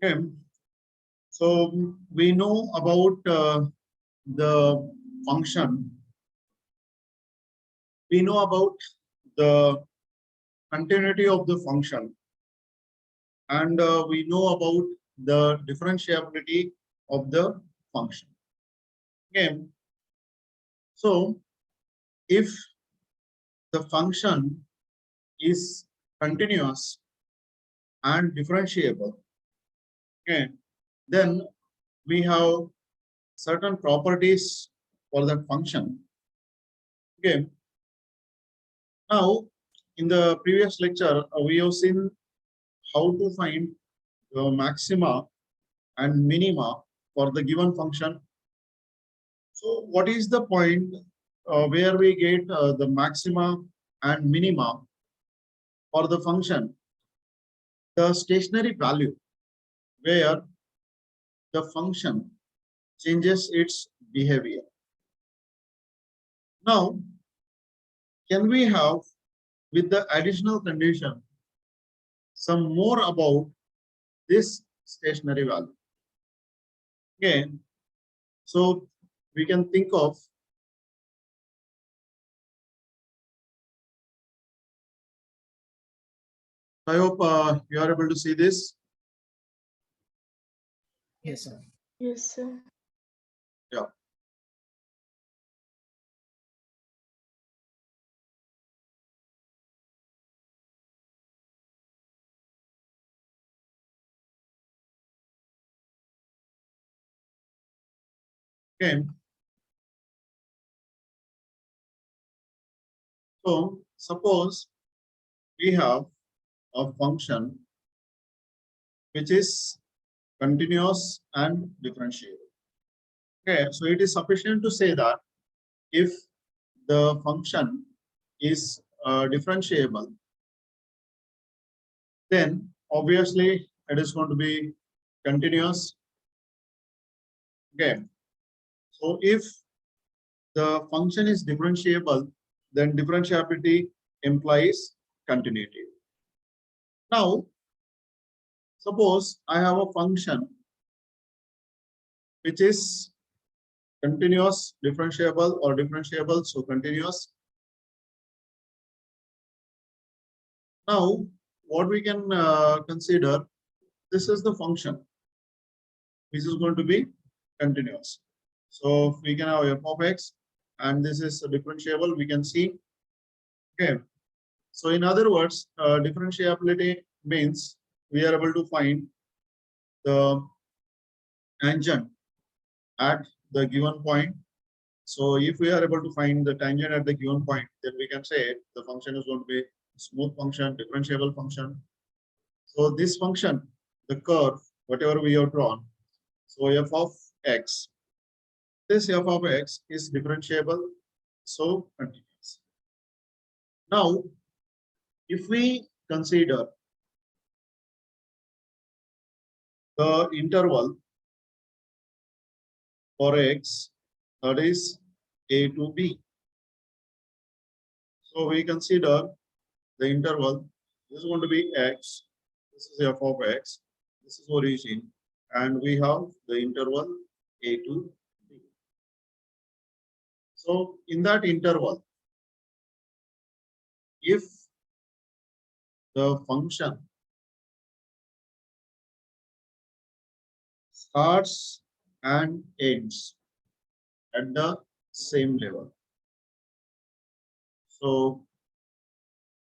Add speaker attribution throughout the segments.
Speaker 1: Okay. So we know about the function. We know about the continuity of the function, and we know about the differentiability of the function. Okay. So if the function is continuous and differentiable, okay, then we have certain properties for that function. Okay. Now, in the previous lecture, we have seen how to find the maxima and minima for the given function. So, what is the point where we get the maxima and minima for the function? The stationary value where the function changes its behavior. Now, can we have, with the additional condition, some more about this stationary value? Again, so we can think of I hope you are able to see this.
Speaker 2: Yes, sir.
Speaker 3: Yes, sir.
Speaker 1: Yeah. Okay. So suppose we have a function which is continuous and differentiable. Okay, so it is sufficient to say that if the function is differentiable, then obviously it is going to be continuous. Okay, so if the function is differentiable, then differentiability implies continuity. Now, suppose I have a function which is continuous, differentiable, or differentiable, so continuous. Now, what we can consider, this is the function which is going to be continuous. So we can have f of x, and this is differentiable, we can see. Okay. So in other words, differentiability means we are able to find the tangent at the given point. So if we are able to find the tangent at the given point, then we can say the function is going to be smooth function, differentiable function. So this function, the curve, whatever we have drawn, so f of x, this f of x is differentiable, so continuous. Now, if we consider the interval for x, that is a to b. So we consider the interval, this is going to be x, this is f of x, this is origin, and we have the interval a to b. So in that interval, if the function starts and ends at the same level, so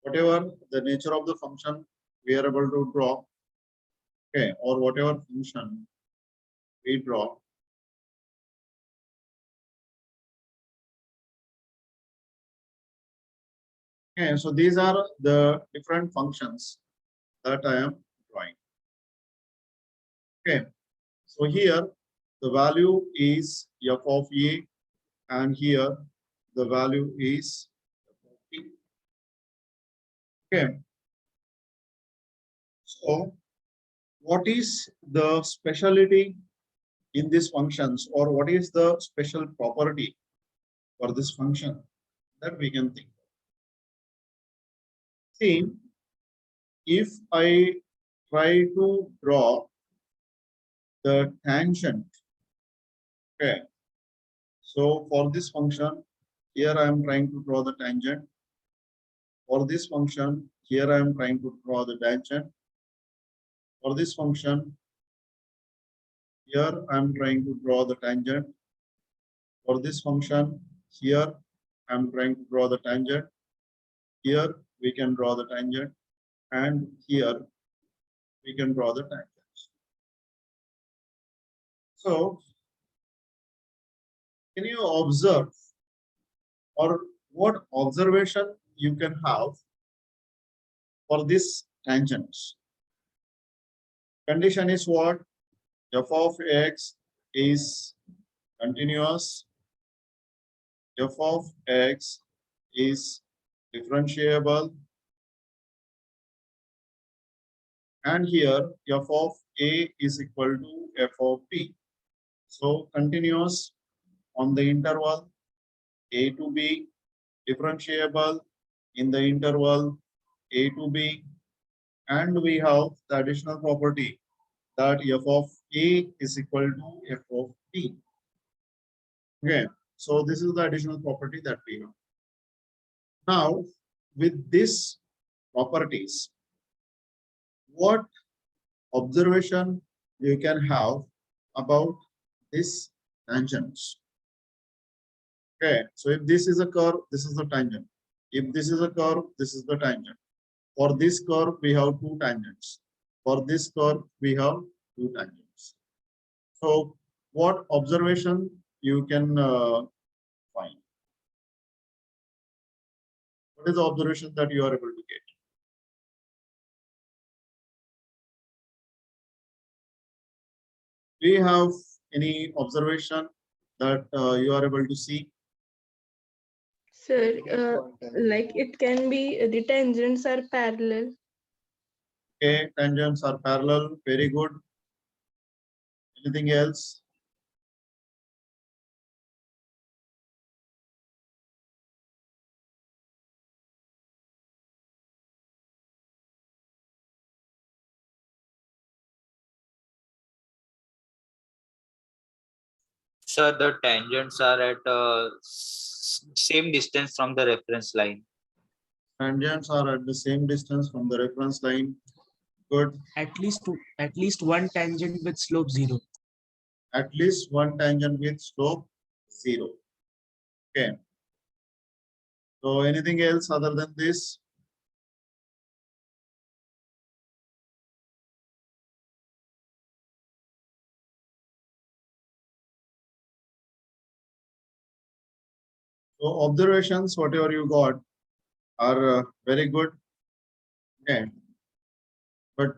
Speaker 1: whatever the nature of the function we are able to draw, okay, or whatever function we draw, okay, so these are the different functions that I am drawing. Okay, so here the value is f of a, and here the value is f of b. Okay, so what is the speciality in these functions, or what is the special property for this function that we can think of? See, if I try to draw the tangent. Okay. So for this function, here I am trying to draw the tangent. For this function, here I am trying to draw the tangent. For this function, here I am trying to draw the tangent. For this function, here I am trying to draw the tangent. Here we can draw the tangent, and here we can draw the tangent. So, can you observe, or what observation you can have for this tangent? Condition is what? F of x is continuous. F of x is differentiable. And here f of a is equal to f of b. So continuous on the interval a to b, differentiable in the interval a to b, and we have the additional property that f of a is equal to f of b. Okay, so this is the additional property that we have. Now, with these properties, what observation you can have about this tangents? Okay, so if this is a curve, this is the tangent. If this is a curve, this is the tangent. For this curve, we have two tangents. For this curve, we have two tangents. So, what observation you can find? What is the observation that you are able to get? Do you have any observation that you are able to see?
Speaker 2: Sir, like it can be the tangents are parallel.
Speaker 1: Okay, tangents are parallel. Very good. Anything else?
Speaker 3: Sir, the tangents are at same distance from the reference line.
Speaker 1: Tangents are at the same distance from the reference line. Good.
Speaker 4: At least one tangent with slope 0.
Speaker 1: At least one tangent with slope 0. Okay. So anything else other than this? So observations, whatever you got, are very good. Okay. But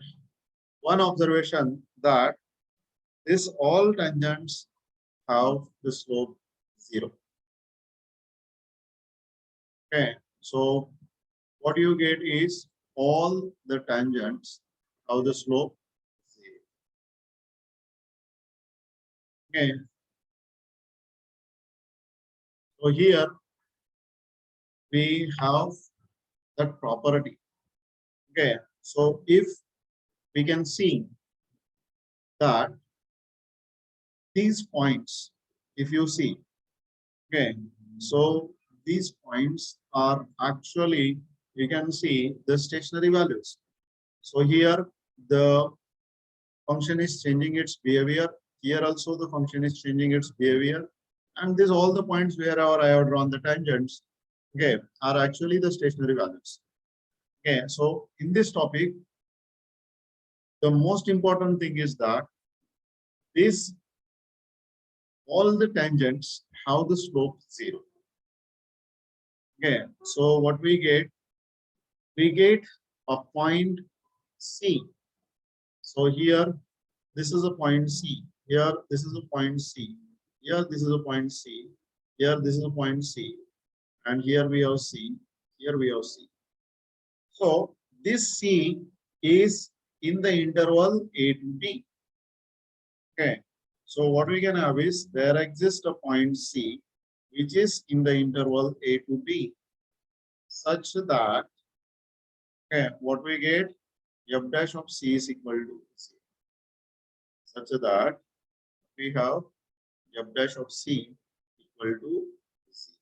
Speaker 1: one observation that this all tangents have the slope 0. Okay. So what you get is all the tangents have the slope 0. Okay. So here we have that property. Okay. So if we can see that these points, if you see, okay, so these points are actually, you can see the stationary values. So here the function is changing its behavior. Here also the function is changing its behavior. And these all the points wherever I have drawn the tangents, okay, are actually the stationary values. Okay, so in this topic, the most important thing is that this all the tangents have the slope 0. Okay, so what we get a point C. So here, this is a point C. Here, this is a point C. Here, this is a point C. Here, this is a point C. And here we have C. Here we have C. So this C is in the interval A to B. Okay. So what we can have is there exists a point C which is in the interval A to B such that, okay, what we get, f dash of C is equal to 0. such that we have f dash of c equal to c.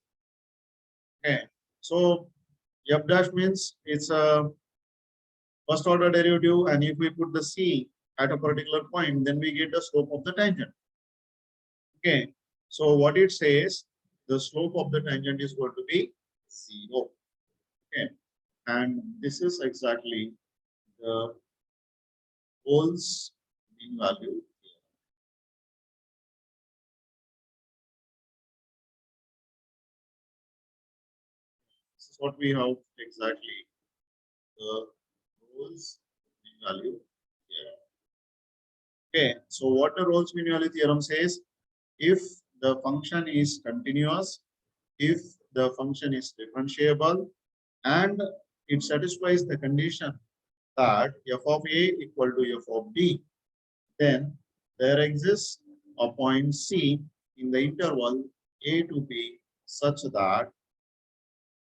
Speaker 1: Okay, so f dash means it's a first order derivative, and if we put the c at a particular point, then we get the slope of the tangent. Okay, so what it says, the slope of the tangent is going to be 0. Okay, and this is exactly the Rolle's mean value. This is what we have exactly, the Rolle's mean value theorem. Okay, so what the Rolle's mean value theorem says, if the function is continuous, if the function is differentiable, and it satisfies the condition that f of a equal to f of b, then there exists a point c in the interval a to b such that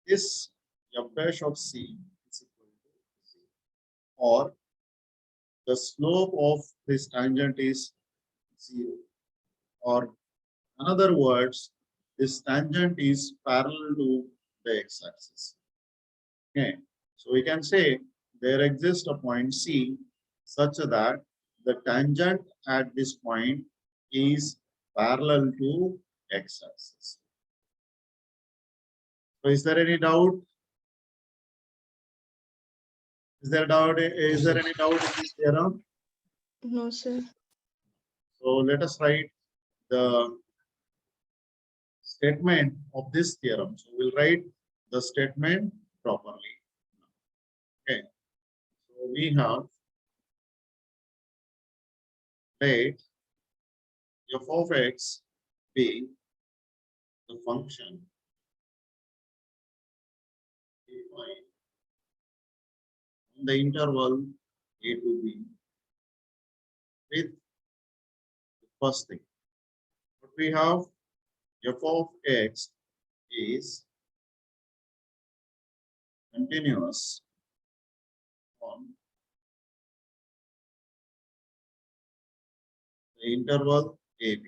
Speaker 1: this f dash of c is equal to 0, or the slope of this tangent is 0, or in other words, this tangent is parallel to the x-axis. Okay, so we can say there exists a point C such that the tangent at this point is parallel to x-axis. So is there any doubt? Is there doubt? Is there any doubt in this theorem?
Speaker 2: No, sir.
Speaker 1: So let us write the statement of this theorem. So we'll write the statement properly. Okay. So we have, let f of x be the function defined in the interval a to b with the first thing. What we have, f of x is continuous on the interval ab.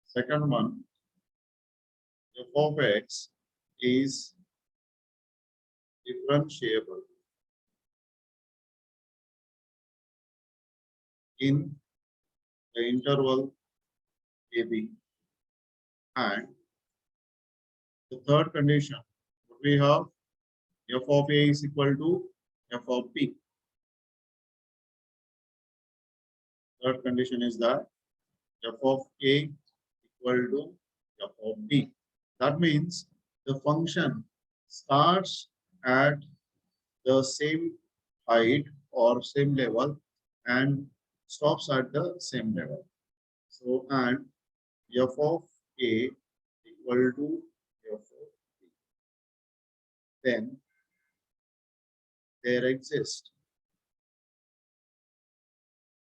Speaker 1: Second one, f of x is differentiable in the interval ab, and the third condition, what we have, f of a is equal to f of b. Third condition is that f of a equal to f of b. That means the function starts at the same height or same level and stops at the same level. So, and f of a equal to f of b. Then there exists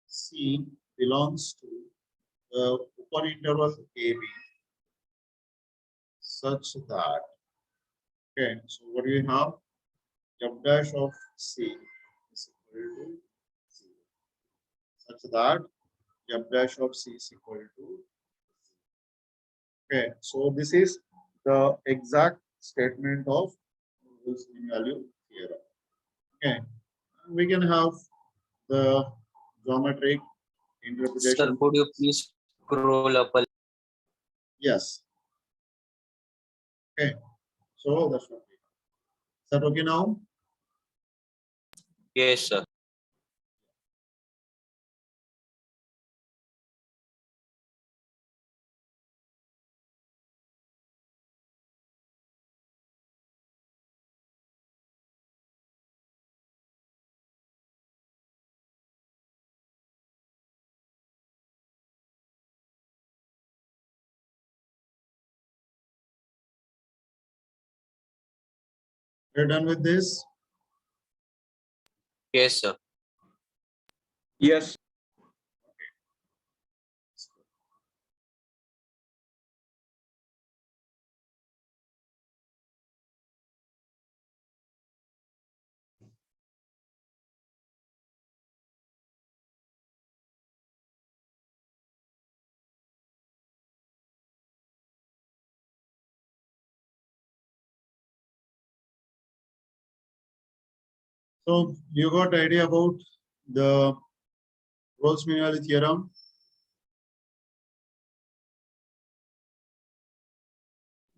Speaker 1: C belongs to the upper interval AB such that, okay, so what do we have? F dash of C is equal to 0, such that f dash of C is equal to 0. Okay, so this is the exact statement of Rolle's mean value theorem. Okay, we can have the geometric
Speaker 3: Sir,
Speaker 1: interpretation.
Speaker 3: could you please scroll up a
Speaker 1: Yes. Okay, so that's what we have. Is that okay now?
Speaker 3: Yes, sir.
Speaker 1: We're done with this.
Speaker 3: Yes, sir.
Speaker 5: Yes.
Speaker 1: So you got idea about the Rolle's Minimality theorem.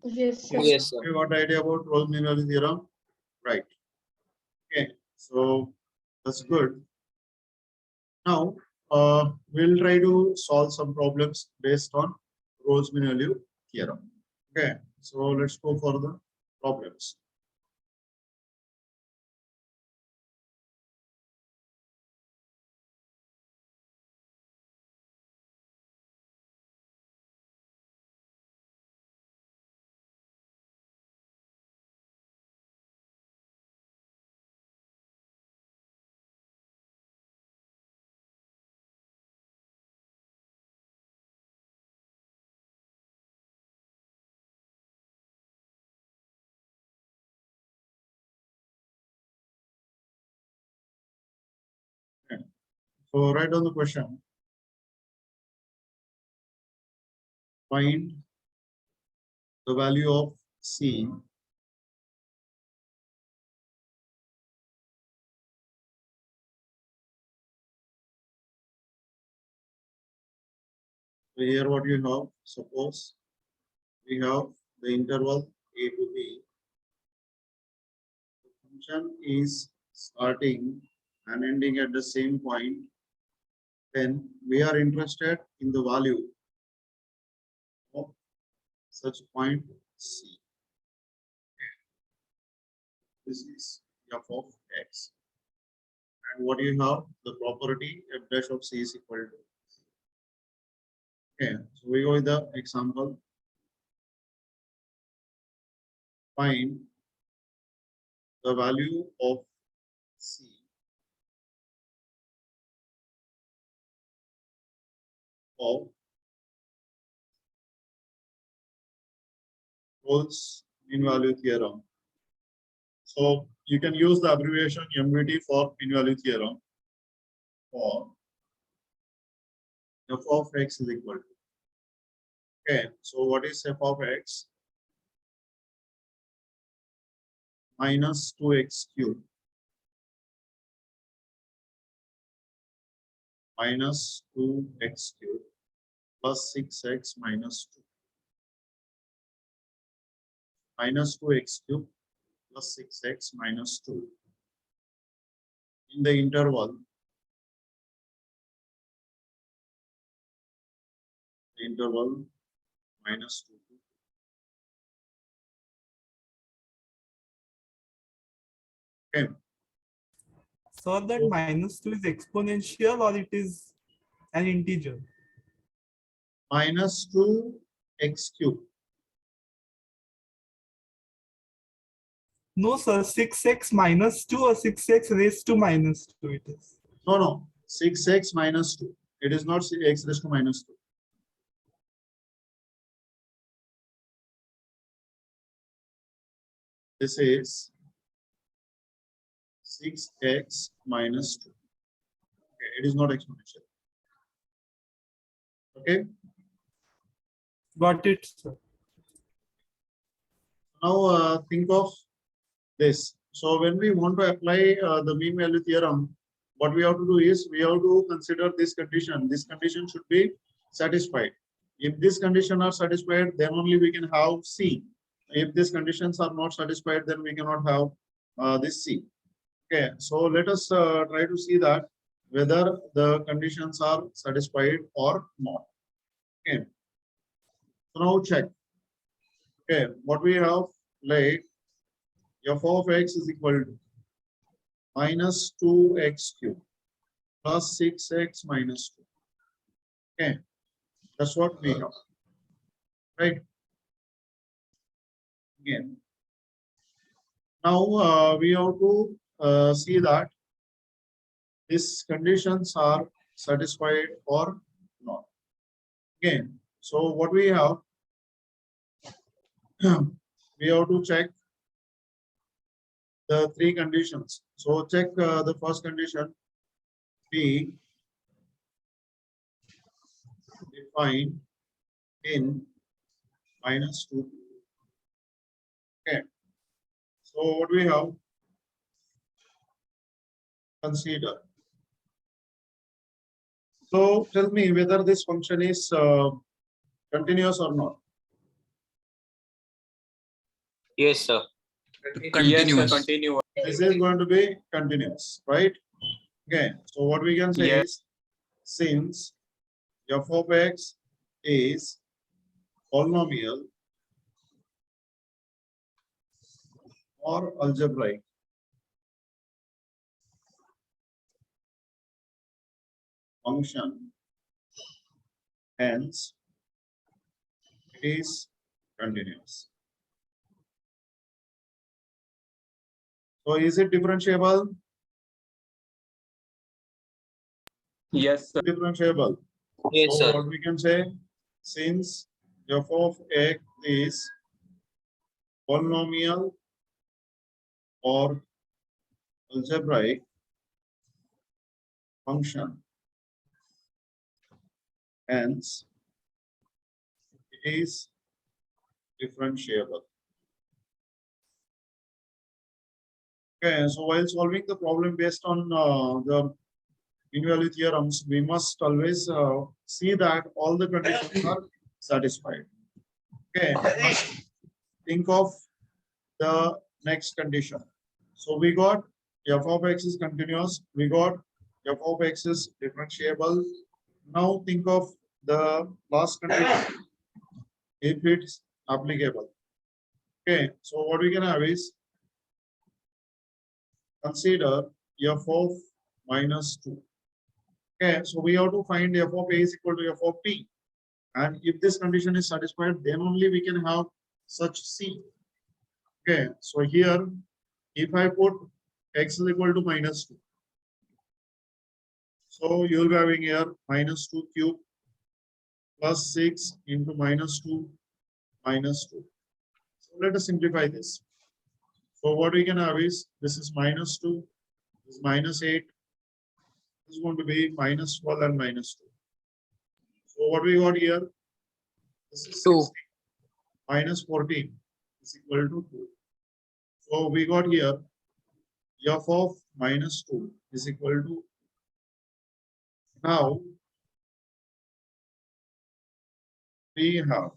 Speaker 2: Yes, sir.
Speaker 3: Yes, sir.
Speaker 1: You got idea about Rolle's Minimality theorem, right? Okay, so that's good. Now we'll try to solve some problems based on Rolle's Minimality theorem. Okay, so let's go for the problems. Okay. So write down the question. Find the value of C so here what you have, suppose we have the interval A to B. The function is starting and ending at the same point. Then we are interested in the value of such point C. This is f of x. And what do you have? The property f dash of C is equal to. Okay, so we go with the example. Find the value of C of Rolle's mean value theorem. So you can use the abbreviation MVT for mean value theorem for f of x is equal to. Okay, so what is f of x? Minus 2x cubed minus 2x cubed plus 6x minus 2 minus 2x cubed plus 6x minus 2 in the interval minus 2 to 2. Okay.
Speaker 6: So that minus 2 is exponential or it is an integer?
Speaker 1: Minus 2x cubed.
Speaker 6: No, sir, 6x minus 2 or 6x raised to minus 2 it is.
Speaker 1: No, 6x minus 2. It is not x raised to minus 2. This is 6x minus 2. Okay, it is not exponential. Okay.
Speaker 6: Got it, sir.
Speaker 1: Now think of this. So when we want to apply the mean value theorem, what we have to do is we have to consider this condition. This condition should be satisfied. If this condition are satisfied, then only we can have C. If these conditions are not satisfied, then we cannot have this C. Okay, so let us try to see that whether the conditions are satisfied or not. Okay, so now check. Okay, what we have, like f of x is equal to minus 2x cubed plus 6x minus 2. Okay, that's what we have, right? Again, now we have to see that these conditions are satisfied or not. Again, so what we have, we have to check the three conditions. So check the first condition, be defined in minus 2. Okay. So what we have, consider. So tell me whether this function is continuous or not.
Speaker 3: Yes, sir.
Speaker 5: Yes, sir. Continuous.
Speaker 1: This is going to be continuous, right? Okay, so what we can say
Speaker 5: Yes.
Speaker 1: is, since f of x is polynomial or algebraic, function, hence it is continuous. So is it differentiable?
Speaker 5: Yes, sir.
Speaker 1: Differentiable.
Speaker 3: Yes,
Speaker 1: So
Speaker 3: sir.
Speaker 1: what we can say, since f of x is polynomial or algebraic function, hence it is differentiable. Okay, so while solving the problem based on the mean-value theorems, we must always see that all the conditions are satisfied. Okay, think of the next condition. So we got f of x is continuous, we got f of x is differentiable. Now think of the last condition, if it's applicable. Okay, so what we can have is, consider f of minus 2. Okay, so we have to find f of a is equal to f of t. And if this condition is satisfied, then only we can have such c. Okay, so here, if I put x is equal to minus 2, so you will be having here minus 2 cube plus 6 into minus 2 minus 2. So let us simplify this. So what we can have is, this is minus 2, this is minus 8, this is going to be minus 12 and minus 2. So what we got here, this is
Speaker 3: 2.
Speaker 1: 16 minus 14 is equal to 2. So we got here f of minus 2 is equal to, now we have,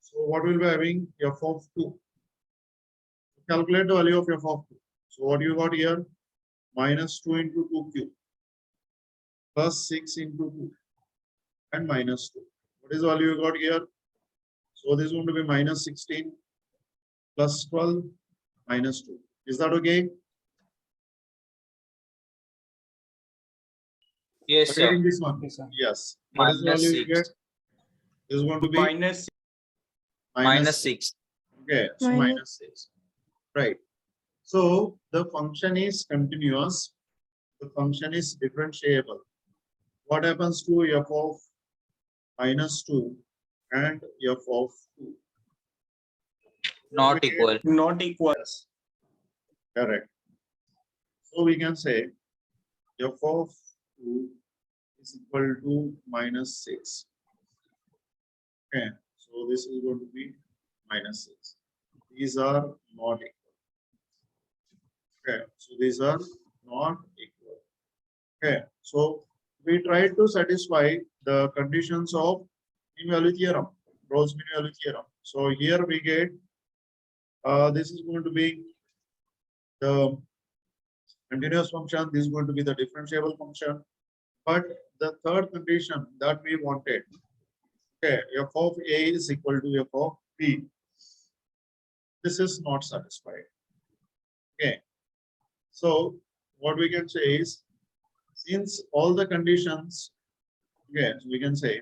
Speaker 1: so what will be having f of 2. Calculate the value of f of 2. So what you got here, minus 2 into 2 cube plus 6 into 2 and minus 2. What is the value you got here? So this is going to be minus 16 plus 12 minus 2. Is that okay?
Speaker 3: Yes, sir.
Speaker 1: Getting this one?
Speaker 4: Yes, sir.
Speaker 1: Yes. What is the
Speaker 3: Minus
Speaker 1: value you
Speaker 3: 6.
Speaker 1: get? This is going to be
Speaker 5: Minus.
Speaker 3: Minus 6.
Speaker 1: Okay, so
Speaker 2: Minus-
Speaker 1: minus 6. Right. So the function is continuous. The function is differentiable. What happens to f of minus 2 and f of 2?
Speaker 3: Not equal.
Speaker 5: Not equal.
Speaker 1: Yes. Correct. So we can say f of 2 is equal to minus 6. Okay, so this is going to be minus 6. These are not equal. Okay, so these are not equal. Okay, so we try to satisfy the conditions of mean-value theorem, Rolle's mean-value theorem. So here we get, this is going to be the continuous function, this is going to be the differentiable function. But the third condition that we wanted, okay, f of a is equal to f of b. This is not satisfied. Okay, so what we can say is, since all the conditions, okay, so we can say,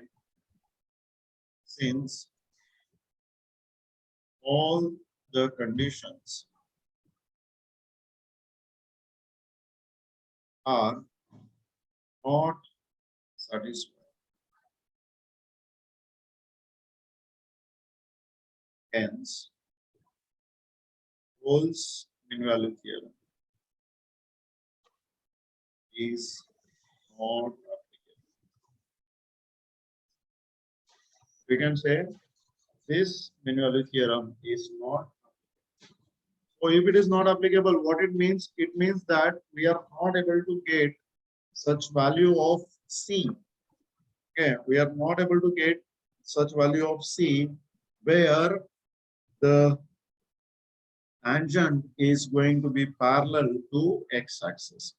Speaker 1: since all the conditions are not satisfied, hence Rolle's mean-value theorem is not applicable. We can say this mean-value theorem is not applicable. So if it is not applicable, what it means? It means that we are not able to get such value of C. Okay, we are not able to get such value of C where the tangent is going to be parallel to x-axis.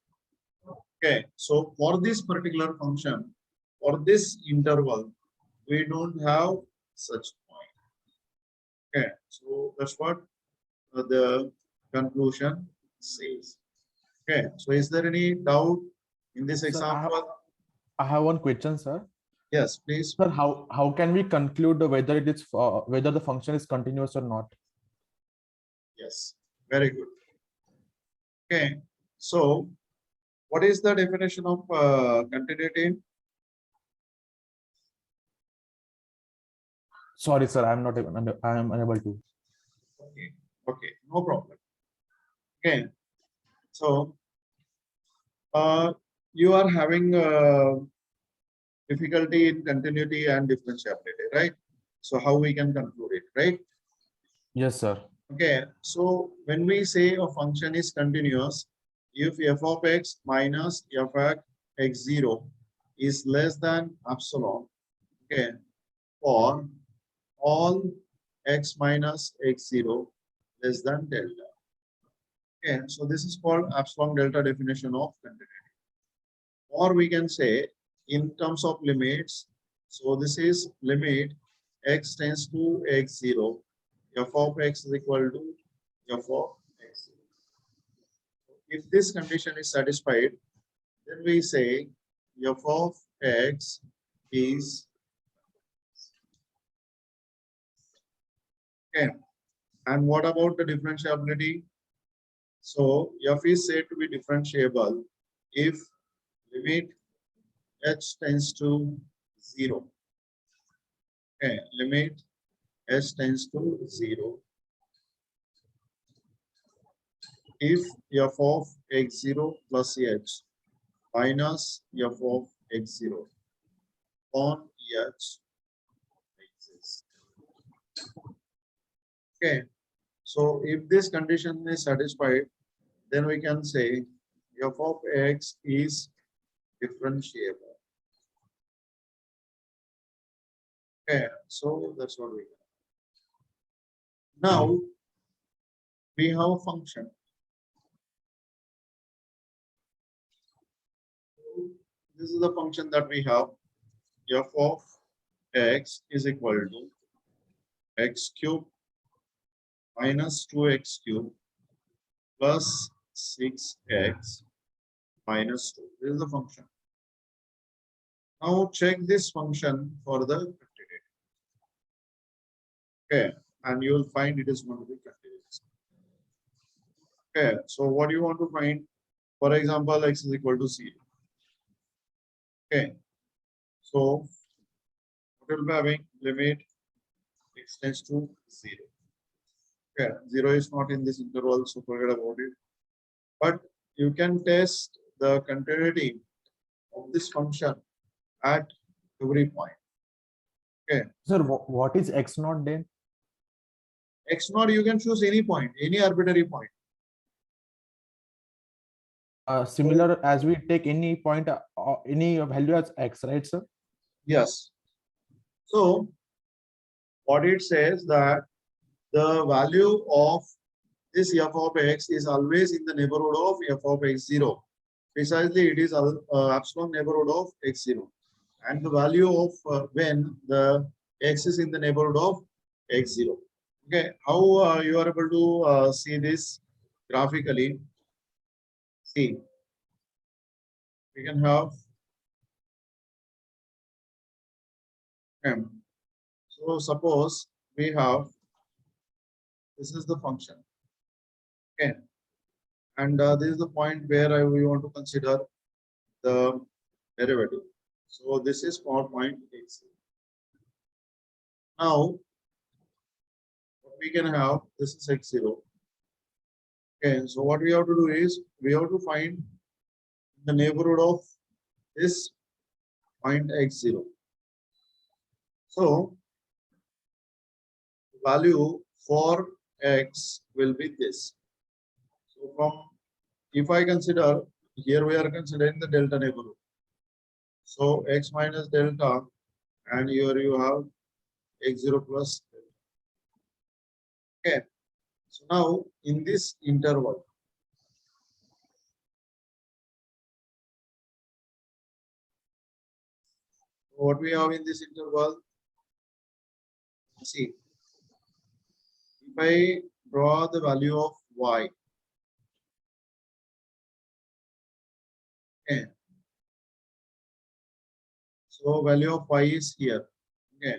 Speaker 1: Okay, so for this particular function, for this interval, we don't have such point. Okay, so that's what the conclusion says. Okay, so is there any doubt in this
Speaker 7: Sir,
Speaker 1: example?
Speaker 7: I have one question, sir.
Speaker 1: Yes, please.
Speaker 7: Sir, how can we conclude whether it is whether the function is continuous or not?
Speaker 1: Yes, very good. Okay, so what is the definition of continuity?
Speaker 7: Sorry, sir, I am unable to.
Speaker 1: Okay, okay, no problem. Okay, so you are having difficulty in continuity and differentiability, right? So how we can conclude it, right?
Speaker 7: Yes, sir.
Speaker 1: Okay, so when we say a function is continuous, if f of x minus f of x0 is less than epsilon, okay, for all x minus x0 less than delta. Okay, so this is called epsilon delta definition of continuity. Or we can say in terms of limits, so this is limit x tends to x0, f of x is equal to f of x0. If this condition is satisfied, then we say f of x is okay. And what about the differentiability? So f is said to be differentiable if limit h tends to 0. Okay, limit h tends to 0. If f of x0 plus h minus f of x0 on h exists. Okay, so if this condition is satisfied, then we can say f of x is differentiable. Okay, so that's what we have. Now we have a function. This is the function that we have. F of x is equal to x cube minus 2x cube plus 6x minus 2. This is the function. Now check this function for the continuity. Okay, and you will find it is going to be continuous. Okay, so what do you want to find? For example, x is equal to 0. Okay, so what will be having limit x tends to 0. Okay, 0 is not in this interval, so forget about it. But you can test the continuity of this function at every point. Okay.
Speaker 7: Sir, what is x naught then?
Speaker 1: X naught, you can choose any point, any arbitrary point.
Speaker 7: Similar as we take any point, any value as x, right, sir?
Speaker 1: Yes. So what it says that the value of this f of x is always in the neighborhood of f of x0. Precisely, it is epsilon neighborhood of x0. And the value of when the x is in the neighborhood of x0. Okay, how you are able to see this graphically? See, we can have m. So suppose we have this is the function. Okay, and this is the point where we want to consider the derivative. So this is for point x. Now what we can have, this is x0. Okay, so what we have to do is we have to find the neighborhood of this point x0. So value for x will be this. So from, if I consider, here we are considering the delta neighborhood. So x minus delta, and here you have x0 plus delta. Okay. So now in this interval, what we have in this interval, see, if I draw the value of y, okay, so value of y is here, okay,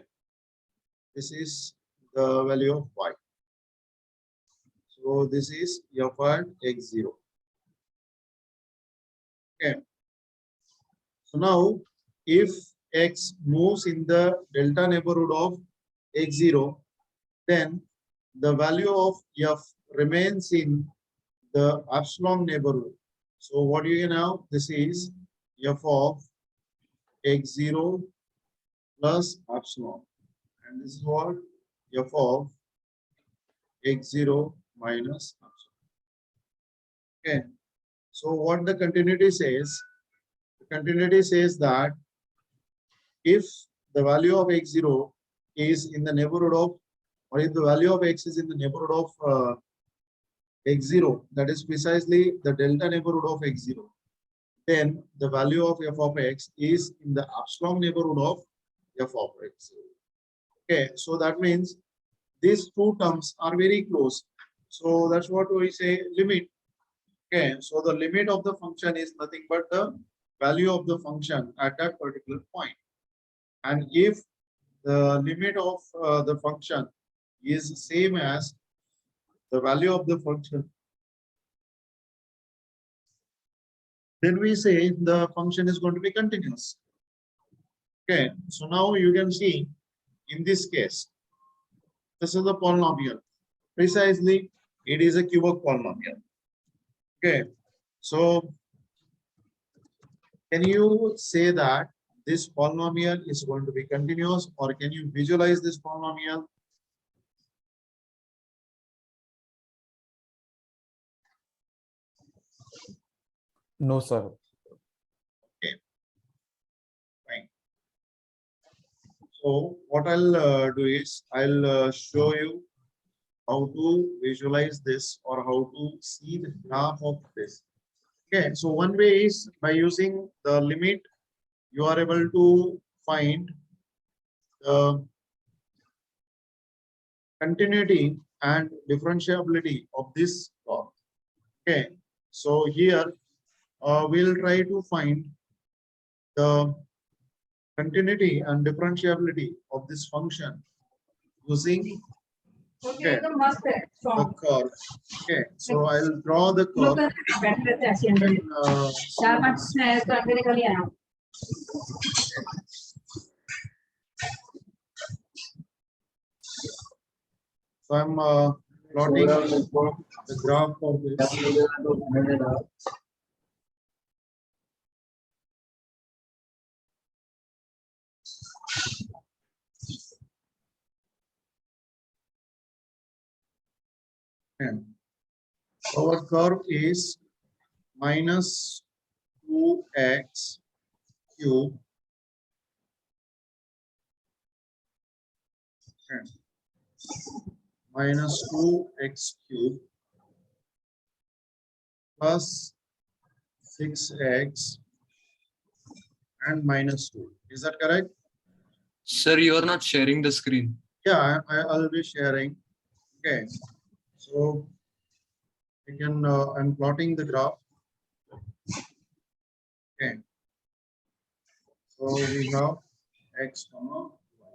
Speaker 1: this is the value of y, so this is f at x0, okay. So now if x moves in the delta neighborhood of x0, then the value of f remains in the epsilon neighborhood. So what do you have? This is f of x0 plus epsilon, and this is what f of x0 minus epsilon. Okay. So what the continuity says? The continuity says that if the value of x0 is in the neighborhood of, or if the value of x is in the neighborhood of x0, that is precisely the delta neighborhood of x0, then the value of f of x is in the epsilon neighborhood of f of x0. Okay, so that means these two terms are very close. So that's what we say limit. Okay, so the limit of the function is nothing but the value of the function at that particular point. And if the limit of the function is same as the value of the function, then we say the function is going to be continuous. Okay, so now you can see in this case, this is the polynomial. Precisely, it is a cubic polynomial. Okay, so can you say that this polynomial is going to be continuous, or can you visualize this polynomial?
Speaker 7: No, sir.
Speaker 1: Okay, fine. So what I'll do is I'll show you how to visualize this, or how to see the graph of this. Okay, so one way is by using the limit, you are able to find the continuity and differentiability of this graph. Okay, so here we'll try to find the continuity and differentiability of this function using the curve. Okay, so I'll draw the curve. So I'm plotting the graph of this. And our curve is minus 2x cube and minus 2x cube plus 6x and minus 2. Is that correct?
Speaker 8: Sir, you are not sharing the screen.
Speaker 1: Yeah, I'll be sharing. Okay, so you can I'm plotting the graph. Okay, so we have x comma y,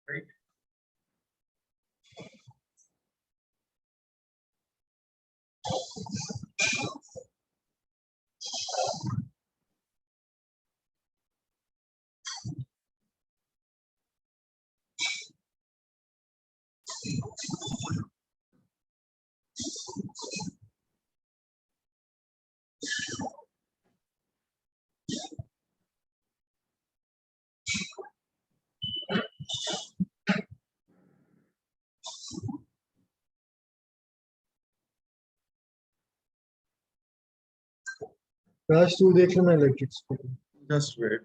Speaker 1: right?
Speaker 9: काश तू देख ले मैं electrics को
Speaker 1: Just wait.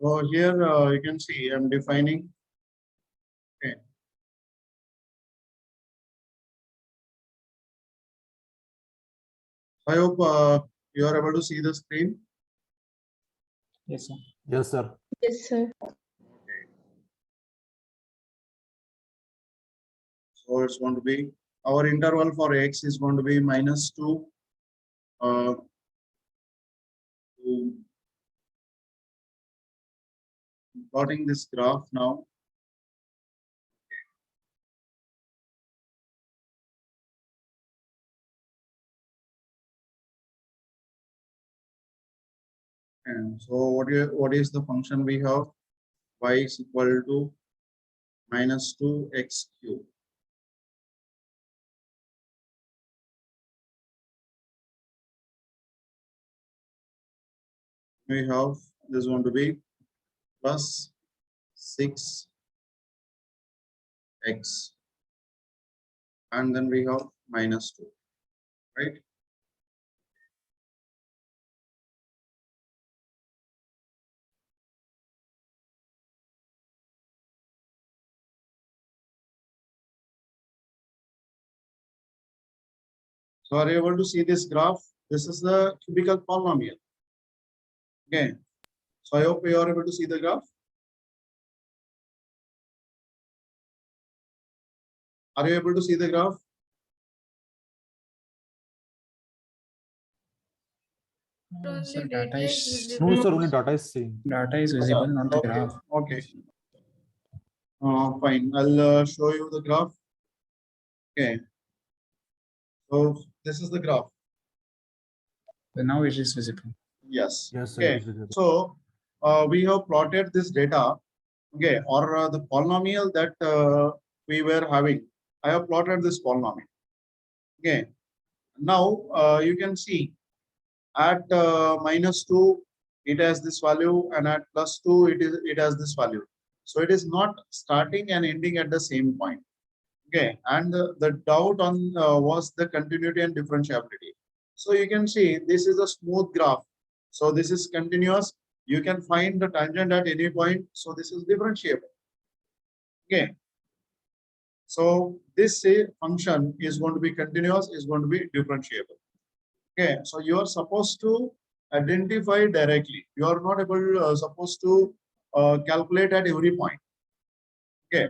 Speaker 1: So here you can see I'm defining. Okay. I hope you are able to see the screen.
Speaker 5: Yes, sir.
Speaker 7: Yes, sir.
Speaker 2: Yes, sir.
Speaker 1: So it's going to be our interval for x is going to be -2 to plotting this graph now. And so what is the function we have? Y is equal to -2x cube. We have this one to be plus 6x, and then we have -2, right? So are you able to see this graph? This is the cubical polynomial. Okay. So I hope you are able to see the graph. Are you able to see the graph?
Speaker 10: Sir, data is
Speaker 7: No, sir, only data is seen.
Speaker 10: visible, not the
Speaker 1: Okay.
Speaker 10: graph.
Speaker 1: Okay. Fine. I'll show you the graph. Okay. So this is the graph.
Speaker 10: So now it is visible.
Speaker 1: Yes.
Speaker 7: Yes, sir.
Speaker 1: Okay.
Speaker 7: it is visible.
Speaker 1: So we have plotted this data. Okay. Or the polynomial that we were having. I have plotted this polynomial. Okay. Now you can see at -2 it has this value, and at +2 it has this value. So it is not starting and ending at the same point. Okay, and the doubt on was the continuity and differentiability. So you can see this is a smooth graph. So this is continuous. You can find the tangent at any point. So this is differentiable. Okay. So this function is going to be continuous, is going to be differentiable. Okay, so you are supposed to identify directly. You are not supposed to calculate at every point. Okay,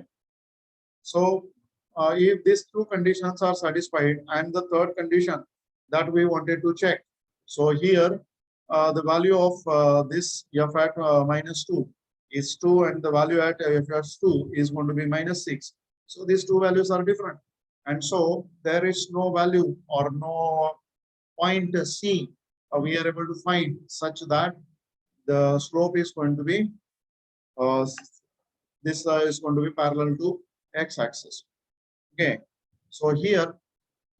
Speaker 1: so if these two conditions are satisfied, and the third condition that we wanted to check. So here the value of this f at -2 is 2, and the value at f at 2 is going to be -6. So these two values are different, and so there is no value or no point C we are able to find such that the slope is going to be this is going to be parallel to x-axis. Okay, so here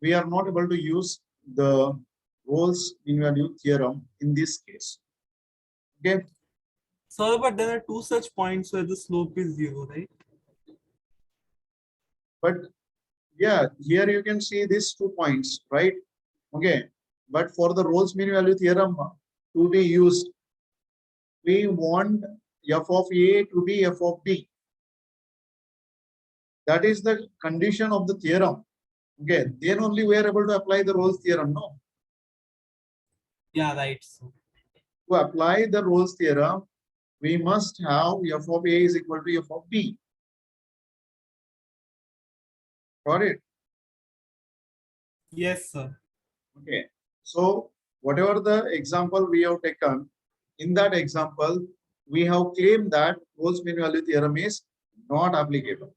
Speaker 1: we are not able to use the Rolle's mean value theorem in this case. Okay,
Speaker 6: Sir, but there are two such points where the slope is 0, right?
Speaker 1: but yeah, here you can see these 2 points, right? Okay, but for the Rolle's mean value theorem to be used, we want f of A to be f of B. That is the condition of the theorem. Okay, then only we are able to apply the Rolle's theorem. No,
Speaker 6: Yeah, right. So,
Speaker 1: to apply the Rolle's theorem, we must have f of A is equal to f of B. Got it?
Speaker 6: yes, sir.
Speaker 1: Okay, so whatever the example we have taken, in that example, we have claimed that Rolle's mean value theorem is not applicable.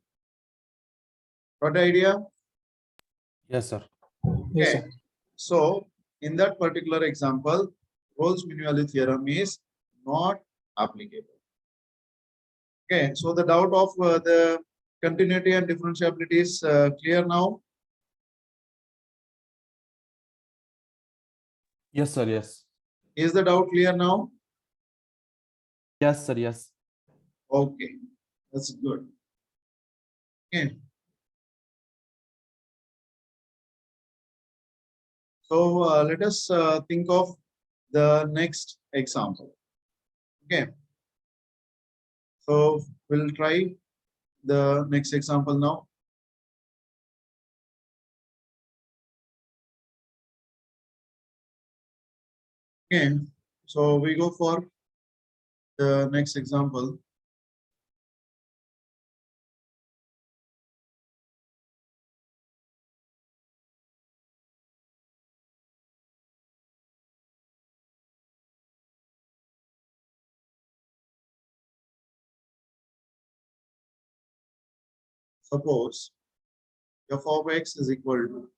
Speaker 1: Got the idea?
Speaker 7: Yes, sir.
Speaker 10: Yes,
Speaker 1: Okay.
Speaker 10: sir.
Speaker 1: So in that particular example, Rolle's mean value theorem is not applicable. Okay, so the doubt of the continuity and differentiability is clear now.
Speaker 7: Yes, sir. Yes.
Speaker 1: Is the doubt clear now?
Speaker 7: Yes, sir. Yes.
Speaker 1: Okay, that's good. Okay. So let us think of the next example. Okay. So we'll try the next example now. Okay. So we go for the next example. Suppose f of x is equal to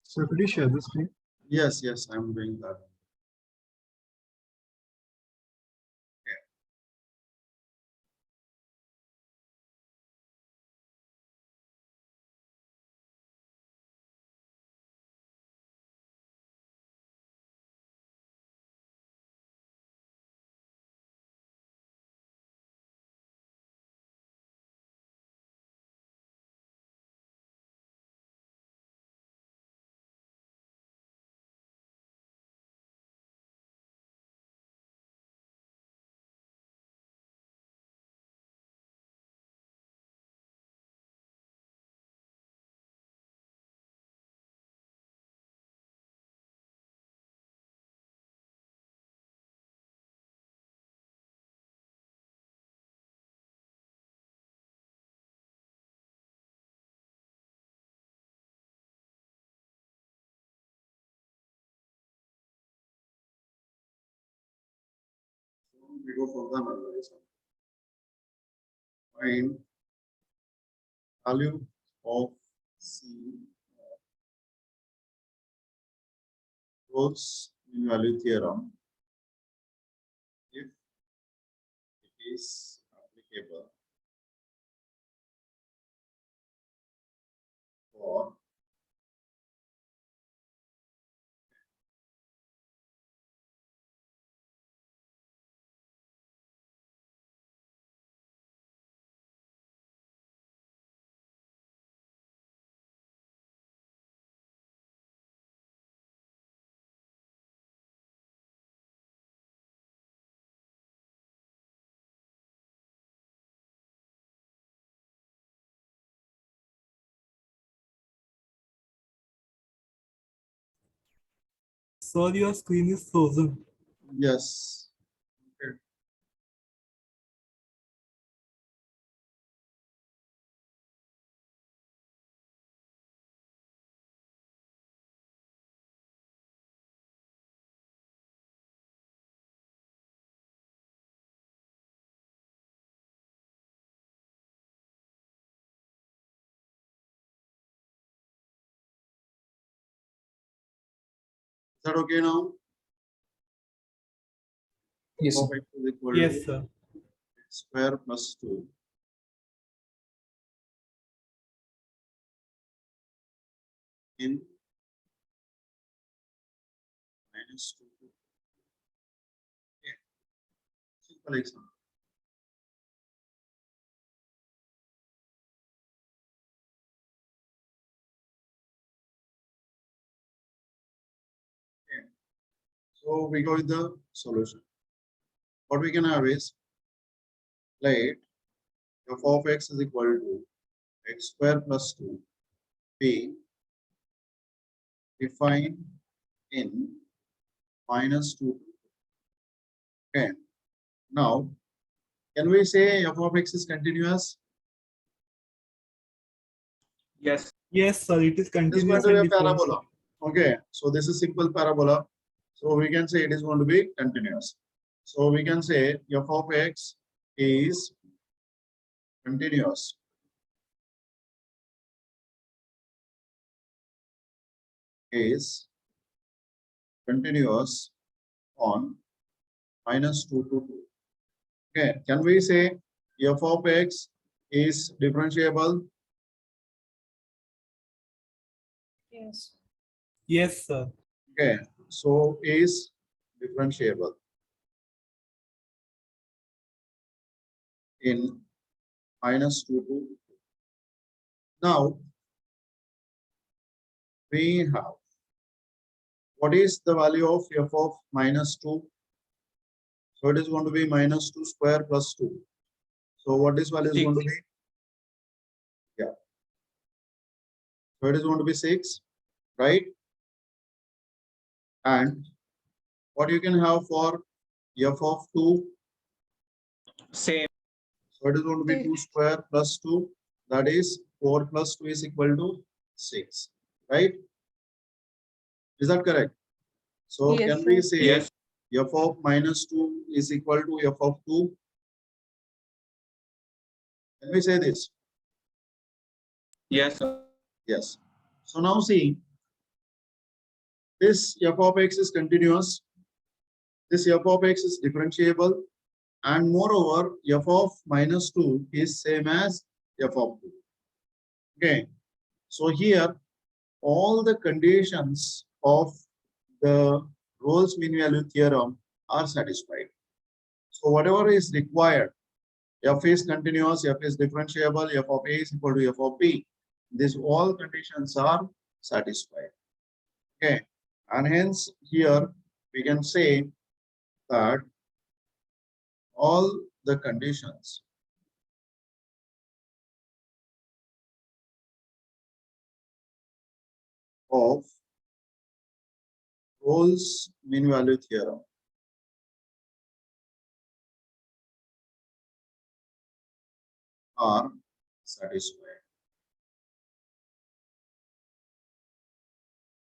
Speaker 9: So could you share the screen?
Speaker 1: yes, yes, I'm doing that. We go for the another example. Find value of C Rolle's mean value theorem if it is applicable for
Speaker 6: Sir, your screen is frozen.
Speaker 1: yes. Okay. Is that okay now?
Speaker 10: Yes, sir.
Speaker 1: F of x is equal
Speaker 6: Yes,
Speaker 1: to
Speaker 6: sir.
Speaker 1: x square plus 2 in minus 2. Okay. Simple example. Okay. So we go with the solution. What we can have is let f of x is equal to x square plus 2 be defined in -2. Okay. Now, can we say f of x is continuous?
Speaker 5: Yes.
Speaker 6: Yes, sir. It is
Speaker 1: It is
Speaker 6: continuous
Speaker 1: going to
Speaker 6: and
Speaker 1: be a
Speaker 6: differentiable.
Speaker 1: parabola. Okay, so this is simple parabola. So we can say it is going to be continuous. So we can say f of x is continuous. Is continuous on -2 to 2. Okay, can we say f of x is differentiable?
Speaker 2: Yes.
Speaker 6: Yes, sir.
Speaker 1: Okay, so is differentiable in -2 to 2. Now we have, what is the value of f of -2? So it is going to be -2 square plus 2. So what this value is going to be? Yeah. So it is going to be 6, right? And what you can have for f of 2?
Speaker 5: Same.
Speaker 1: So it is going to be 2 square plus 2. That is 4 plus 2 is equal to 6, right? Is that correct? So
Speaker 2: Yes,
Speaker 1: can we
Speaker 2: sir.
Speaker 1: say
Speaker 5: Yes.
Speaker 1: f of -2 is equal to f of 2? Can we say this?
Speaker 5: Yes, sir.
Speaker 1: Yes. So now see, this f of x is continuous. This f of x is differentiable. And moreover, f of -2 is same as f of 2. Okay. So here, all the conditions of the Rolle's mean value theorem are satisfied. So whatever is required, f is continuous, f is differentiable, f of a is equal to f of b. These all conditions are satisfied. Okay. And hence here we can say that all the conditions of Rolle's mean value theorem are satisfied.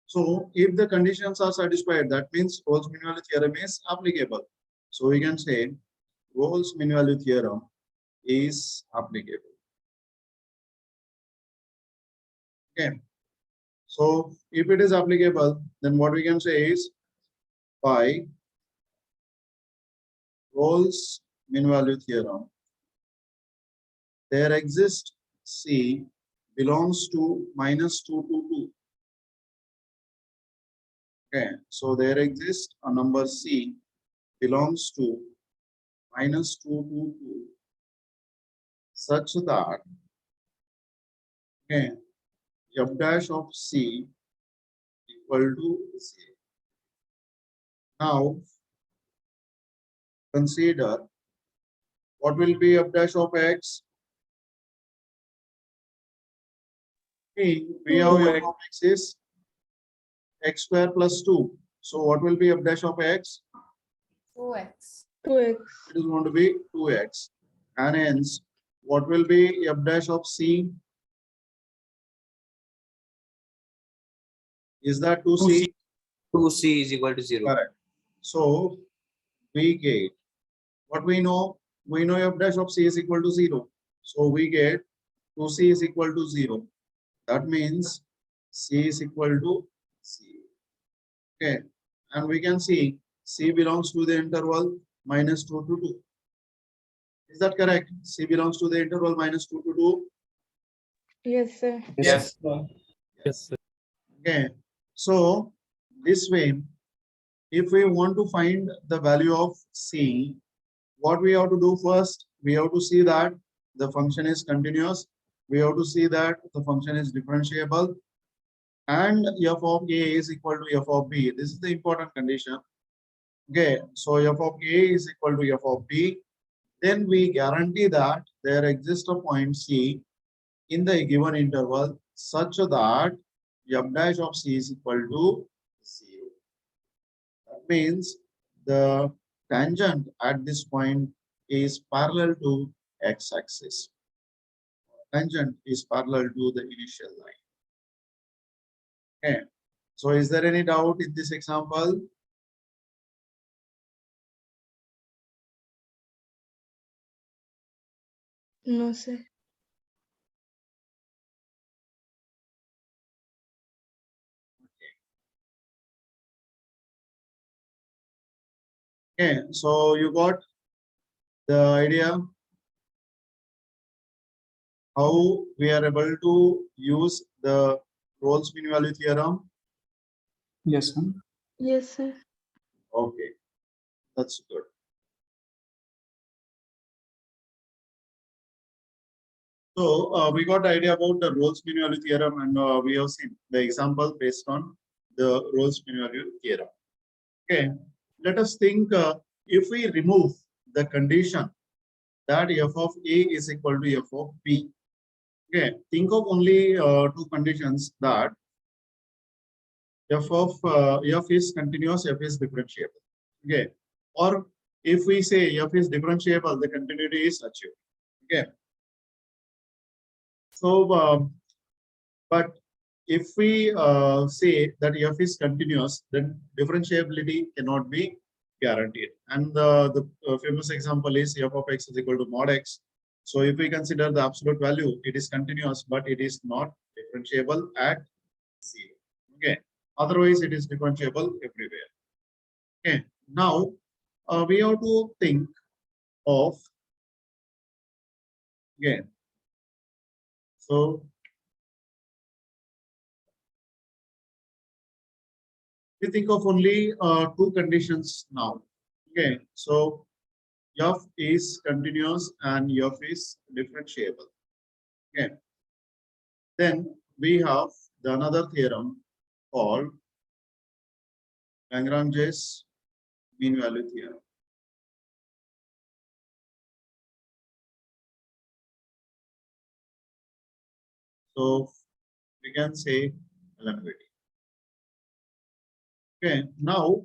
Speaker 1: So if the conditions are satisfied, that means Rolle's mean value theorem is applicable. So we can say Rolle's mean value theorem is applicable. Okay. So if it is applicable, then what we can say is by Rolle's mean value theorem, there exists C belongs to -2 to 2. Okay, so there exists a number C belongs to -2 to 2 such that, okay, f dash of C equal to 0. Now consider what will be f dash of x. We have f of x is x square plus 2. So what will be f dash of x?
Speaker 2: 2x. 2x.
Speaker 1: It is going to be 2x. And hence, what will be f dash of C? Is that 2c?
Speaker 3: 2c is equal to 0.
Speaker 1: Correct. So we get what we know. We know f dash of C is equal to 0. So we get 2c is equal to 0. That means C is equal to C. Okay. And we can see C belongs to the interval -2 to 2. Is that correct? C belongs to the interval -2 to 2.
Speaker 2: Yes, sir.
Speaker 5: Yes.
Speaker 7: Yes, sir.
Speaker 1: Okay. So this way, if we want to find the value of C, what we have to do first, we have to see that the function is continuous. We have to see that the function is differentiable and f of A is equal to f of B. This is the important condition. Okay, so f of A is equal to f of B. Then we guarantee that there exists a point C in the given interval such that f dash of c is equal to 0. That means the tangent at this point is parallel to x-axis. Tangent is parallel to the initial line. Okay. So is there any doubt in this example?
Speaker 2: No, sir.
Speaker 1: Okay, so you got the idea how we are able to use the Rolle's mean value theorem.
Speaker 10: Yes, sir.
Speaker 2: Yes, sir.
Speaker 1: Okay, that's good. So we got the idea about the Rolle's mean value theorem, and we have seen the example based on the Rolle's mean value theorem. Okay, let us think if we remove the condition that f of A is equal to f of B. Okay, think of only two conditions, that f is continuous, f is differentiable. Okay, or if we say f is differentiable, the continuity is achieved. Okay, so but if we say that f is continuous, then differentiability cannot be guaranteed. And the famous example is f of x is equal to mod x. So if we consider the absolute value, it is continuous, but it is not differentiable at 0. Okay, otherwise it is differentiable everywhere. Okay, now we have to think of again. So we think of only two conditions now. Okay, so f is continuous and f is differentiable. Okay, then we have the another theorem called Lagrange's mean value theorem. So we can say LMVT. Okay, now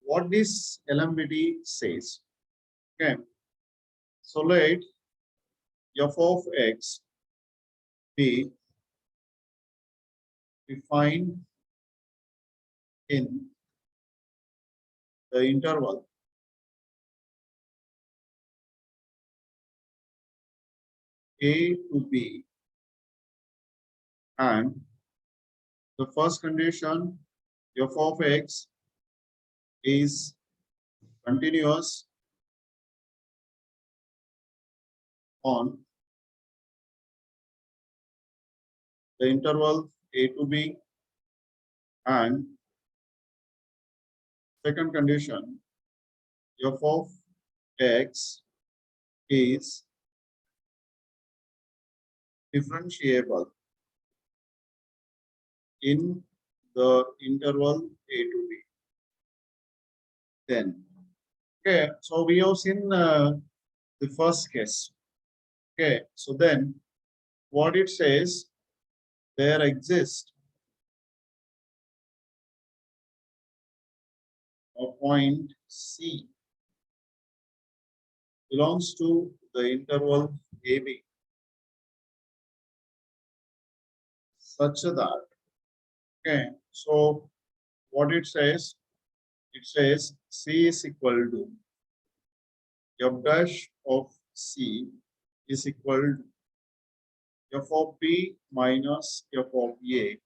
Speaker 1: what this LMVT says. Okay, so let f of x be defined in the interval A to B, and the first condition f of x is continuous on the interval A to B, and second condition f of x is differentiable in the interval A to B. Then, okay, so we have seen the first case. Okay, so then what it says, there exists a point C belongs to the interval AB such that, okay, so what it says C is equal to f dash of C is equal to f of B minus f of A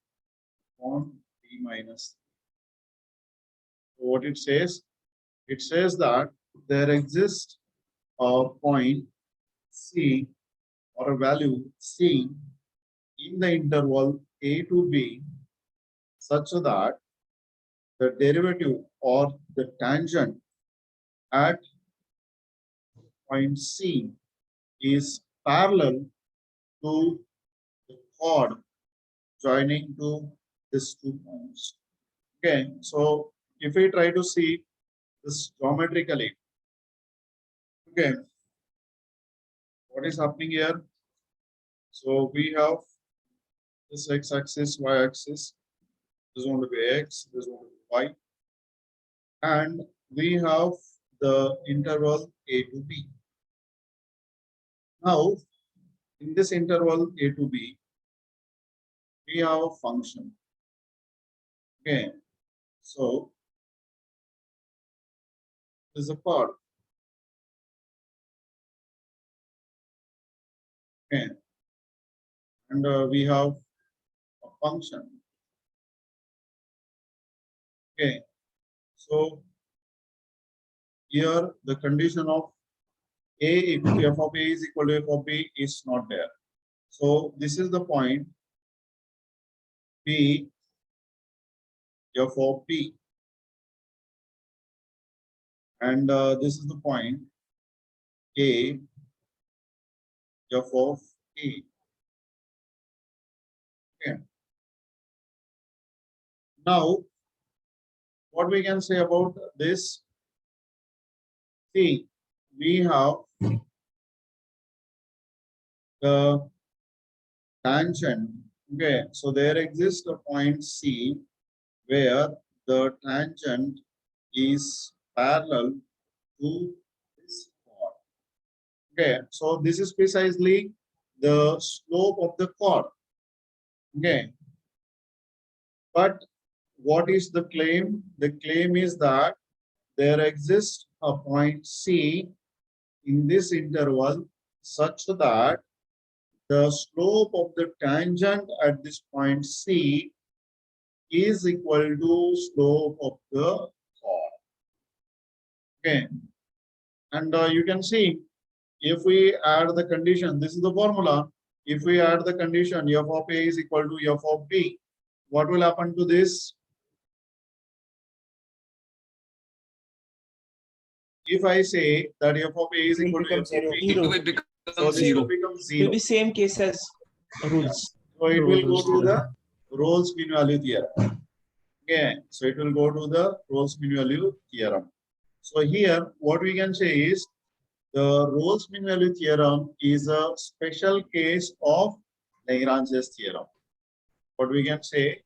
Speaker 1: on B minus. So what it says that there exists a point C or a value C in the interval A to B such that the derivative or the tangent at point C is parallel to the chord joining to these 2 points. Okay, so if we try to see this geometrically, okay, what is happening here? So we have this x-axis, y-axis. This is going to be x, this is going to be y. And we have the interval a to b. Now, in this interval a to b, we have a function. Okay, so this is a part. Okay, and we have a function. Okay, so here the condition of a equal to f of a is equal to f of b is not there. So this is the point b f of b, and this is the point a f of a. Okay. Now, what we can say about this? See, we have the tangent. Okay, so there exists a point C where the tangent is parallel to this chord. Okay, so this is precisely the slope of the chord. Okay, but what is the claim? The claim is that there exists a point C in this interval such that the slope of the tangent at this point C is equal to slope of the chord. Okay, and you can see if we add the condition, this is the formula. If we add the condition f of a is equal to f of b, what will happen to this? If I say that f of a is
Speaker 4: It will
Speaker 1: equal to
Speaker 4: become
Speaker 1: f of b,
Speaker 4: zero.
Speaker 8: It becomes
Speaker 1: so this
Speaker 8: zero.
Speaker 1: will become
Speaker 4: It will
Speaker 1: zero.
Speaker 4: be same case as rules.
Speaker 1: So it will go
Speaker 4: Rules
Speaker 1: to the
Speaker 4: theorem.
Speaker 1: Rolle's mean value theorem. Okay, so it will go to the Rolle's mean value theorem. So here, what we can say is the Rolle's mean value theorem is a special case of Lagrange's theorem. What we can say,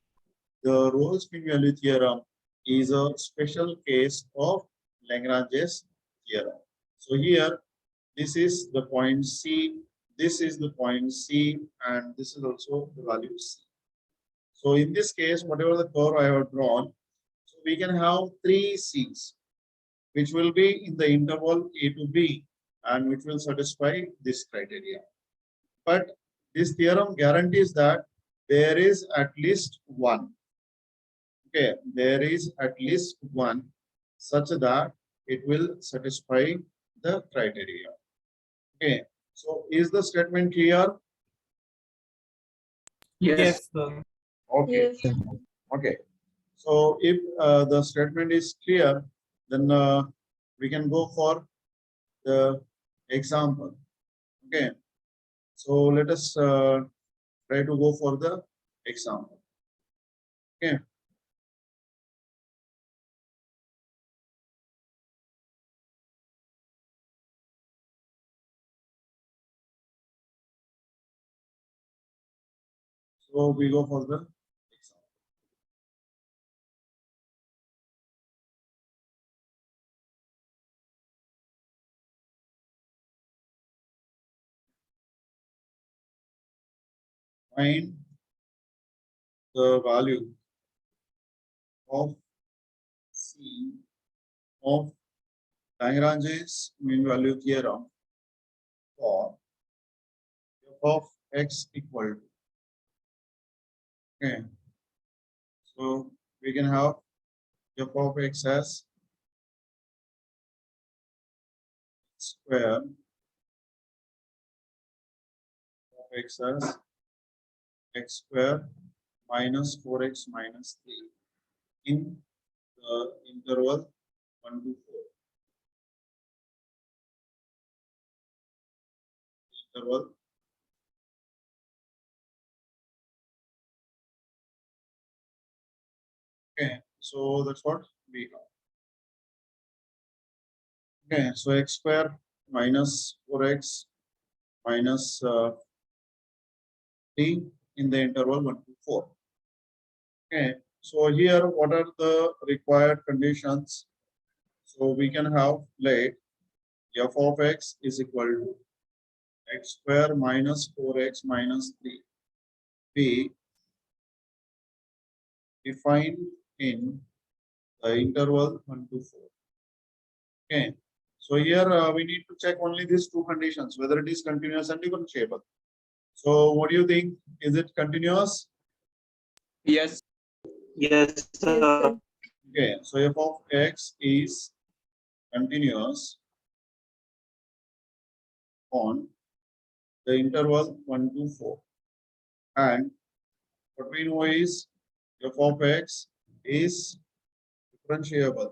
Speaker 1: the Rolle's mean value theorem is a special case of Lagrange's theorem. So here, this is the point C, this is the point C, and this is also the value C. So in this case, whatever the curve I have drawn, so we can have three C's, which will be in the interval A to B, and which will satisfy this criteria. But this theorem guarantees that there is at least one. Okay, there is at least one such that it will satisfy the criteria. Okay, so is the statement clear?
Speaker 5: Yes.
Speaker 6: Yes, sir.
Speaker 1: Okay,
Speaker 2: Yes.
Speaker 1: okay. So if the statement is clear, then we can go for the example. Okay, so let us try to go for the example. Okay. So we go for the example. Find the value of C of Lagrange's mean value theorem for f of x equal to. Okay, so we can have f of x as square of x as x square minus 4x minus 3 in the interval 1 to 4. Interval okay, so that's what we have. Okay, so x square minus 4x minus 3 in the interval 1 to 4. Okay, so here what are the required conditions? So we can have let f of x is equal to x square minus 4x minus 3 be defined in the interval 1 to 4. Okay, so here we need to check only these two conditions, whether it is continuous and differentiable. So what do you think? Is it continuous?
Speaker 5: Yes.
Speaker 3: Yes,
Speaker 2: Yes, sir.
Speaker 1: Okay, so f of x is continuous on the interval 1 to 4. And what we know is f of x is differentiable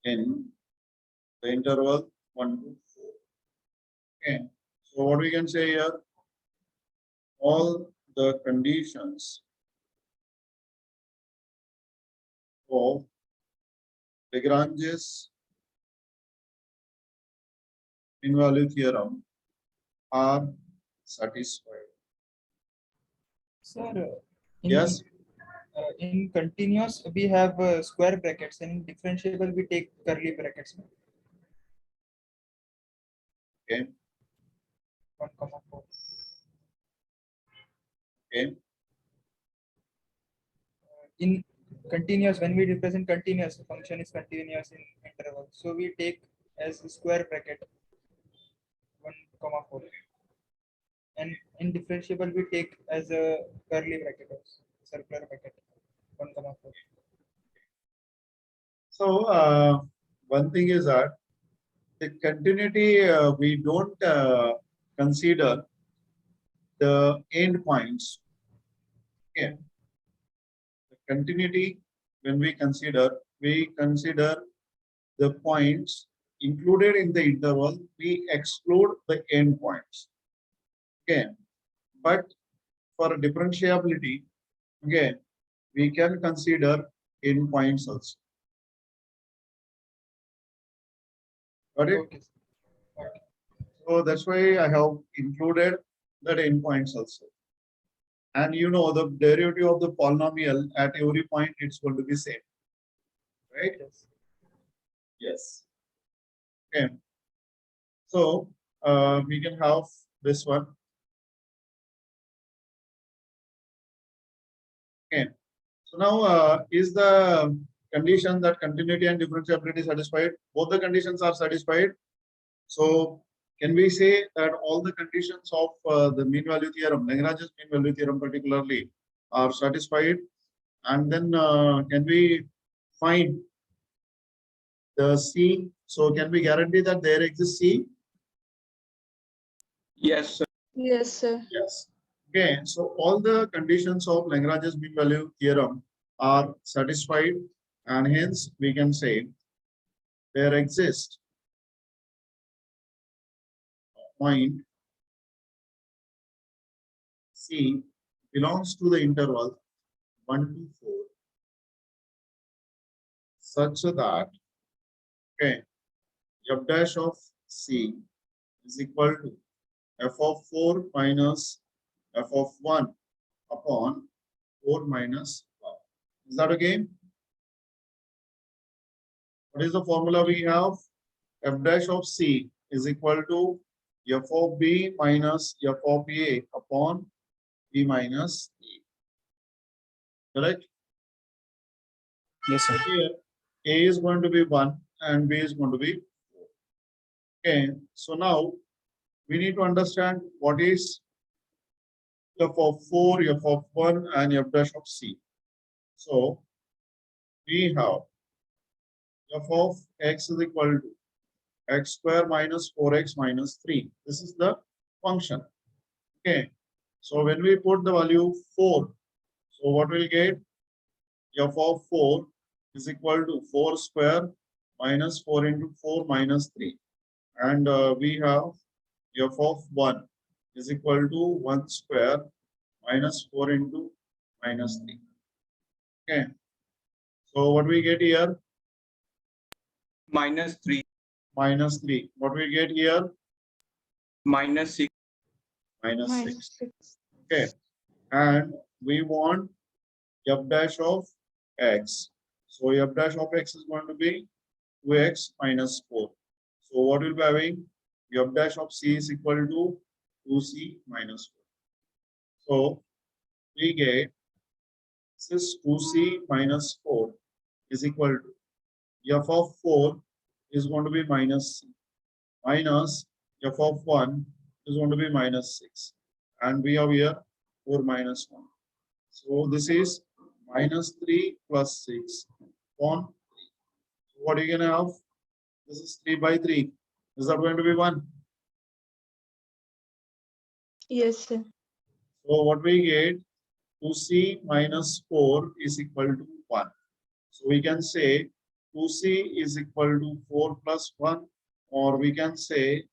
Speaker 1: in the interval 1 to 4. Okay, so what we can say here, all the conditions of Lagrange's mean value theorem are satisfied.
Speaker 11: Sir,
Speaker 1: Yes,
Speaker 11: in continuous we have square brackets, and in differentiable we take curly brackets.
Speaker 1: okay,
Speaker 11: 1,4.
Speaker 1: okay,
Speaker 11: In continuous, when we represent continuous, the function is continuous in interval, so we take as a square bracket 1,4, and in differentiable we take as a curly bracket, also, circular bracket 1,4.
Speaker 1: so one thing is that the continuity, we don't consider the endpoints. Okay. The continuity, when we consider the points included in the interval, we exclude the endpoints. Okay. But for differentiability, again, we can consider endpoints also. Got it?
Speaker 11: Okay, sir. Okay.
Speaker 1: So that's why I have included that endpoints also. And you know the derivative of the polynomial at every point it's going to be same. Right?
Speaker 11: Yes.
Speaker 1: Yes. Okay. So we can have this one. Okay. So now is the condition that continuity and differentiability satisfied? Both the conditions are satisfied. So can we say that all the conditions of the mean value theorem, Lagrange's mean value theorem particularly, are satisfied? And then can we find the C? So can we guarantee that there exists C?
Speaker 5: Yes, sir.
Speaker 2: Yes, sir.
Speaker 1: Yes. Okay, so all the conditions of Lagrange's mean value theorem are satisfied, and hence we can say there exists a point C belongs to the interval 1 to 4 such that, okay, f dash of C is equal to f of 4 minus f of 1 upon 4 minus 1. Is that okay? What is the formula we have? F dash of C is equal to f of B minus f of A upon B minus A. Correct?
Speaker 4: Yes, sir.
Speaker 1: Here, A is going to be 1 and B is going to be 4. Okay, so now we need to understand what is f of 4, f of 1, and f dash of C. So we have f of x is equal to x square minus 4x minus 3. This is the function. Okay, so when we put the value 4, so what we'll get? F of 4 is equal to 4 square minus 4 into 4 minus 3. And we have f of 1 is equal to 1 square minus 4 into minus 3. Okay. So what we get here?
Speaker 5: -3.
Speaker 1: Minus 3. What we get here?
Speaker 5: -6.
Speaker 1: minus 6.
Speaker 2: minus 6.
Speaker 1: Okay. And we want f dash of x. So f dash of x is going to be 2x minus 4. So what will be having? F dash of c is equal to 2c minus 4. So we get this is 2c minus 4 is equal to f of 4 is going to be minus c minus f of 1 is going to be minus 6. And we have here 4 minus 1. So this is minus 3 plus 6 on 3. So what are you going to have? This is 3 by 3. Is that going to be 1?
Speaker 2: Yes, sir.
Speaker 1: So what we get, 2c minus 4 is equal to 1. So we can say 2c is equal to 4 plus 1, or we can say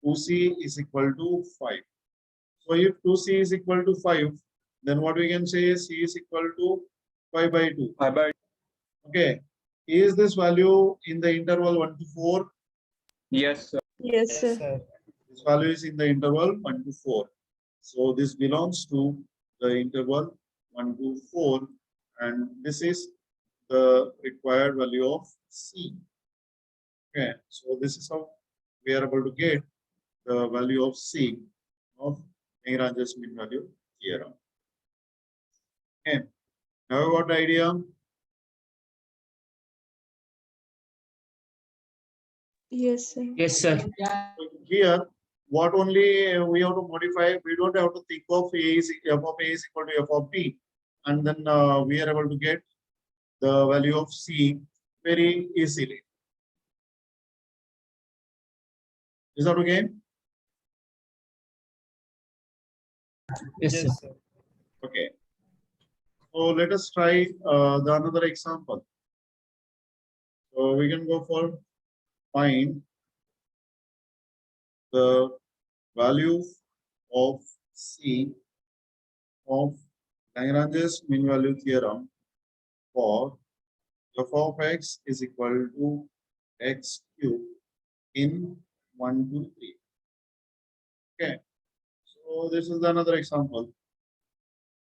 Speaker 1: 2c is equal to 5. So if 2c is equal to 5, then what we can say is c is equal to 5 by 2.
Speaker 5: 5 by
Speaker 1: Okay. Is this value in the interval 1 to 4?
Speaker 5: yes, sir.
Speaker 2: Yes,
Speaker 11: Yes,
Speaker 2: sir.
Speaker 11: sir.
Speaker 1: This value is in the interval 1 to 4. So this belongs to the interval 1 to 4, and this is the required value of C. Okay, so this is how we are able to get the value of C of Lagrange's mean value theorem. Okay, now you got the idea?
Speaker 2: Yes, sir.
Speaker 4: Yes, sir.
Speaker 1: So here, what only we have to modify, we don't have to think of f of a is equal to f of t, and then we are able to get the value of C very easily. Is that okay?
Speaker 4: Yes, sir.
Speaker 11: Yes, sir.
Speaker 1: Okay. So let us try the another example. So we can go for find the value of C of Lagrange's mean value theorem for f of x is equal to x cube in 1, 2, 3. Okay. So this is another example.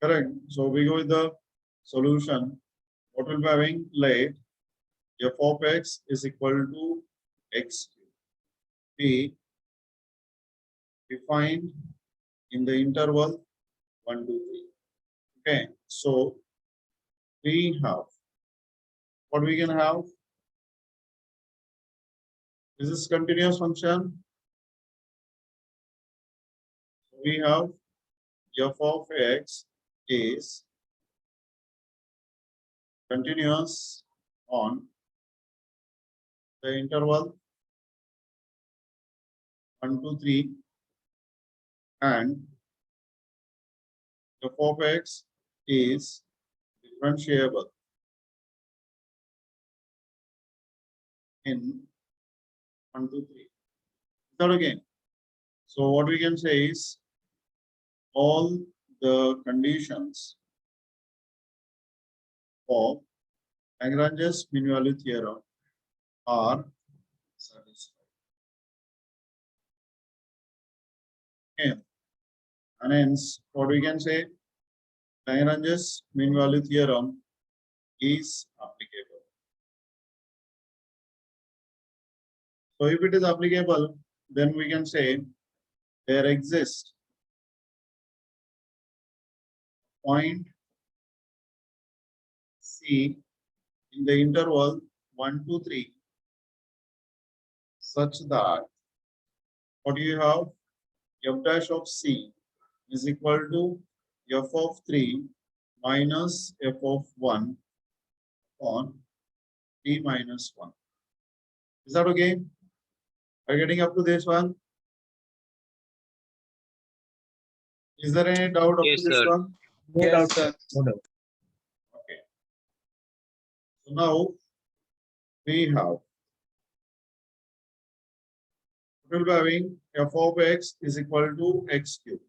Speaker 1: Correct. So we go with the solution. What will be having? Let f of x is equal to x cube be defined in the interval 1, 2, 3. Okay. So we have what we can have. This is continuous function. We have f of x is continuous on the interval 1, 2, 3, and f of x is differentiable in 1, 2, 3. Third again. So what we can say is all the conditions of Lagrange's mean value theorem are satisfied. Okay. And hence, what we can say, Lagrange's mean value theorem is applicable. So if it is applicable, then we can say there exists point C in the interval 1, 2, 3 such that what you have f dash of C is equal to f of 3 minus f of 1 on t minus 1. Is that okay? Are you getting up to this one? Is there any doubt up
Speaker 3: Yes,
Speaker 1: to this
Speaker 3: sir.
Speaker 1: one?
Speaker 4: No
Speaker 5: Yes,
Speaker 4: doubt,
Speaker 5: sir.
Speaker 4: No doubt.
Speaker 1: Okay. So now we have we'll be having f of x is equal to x cube.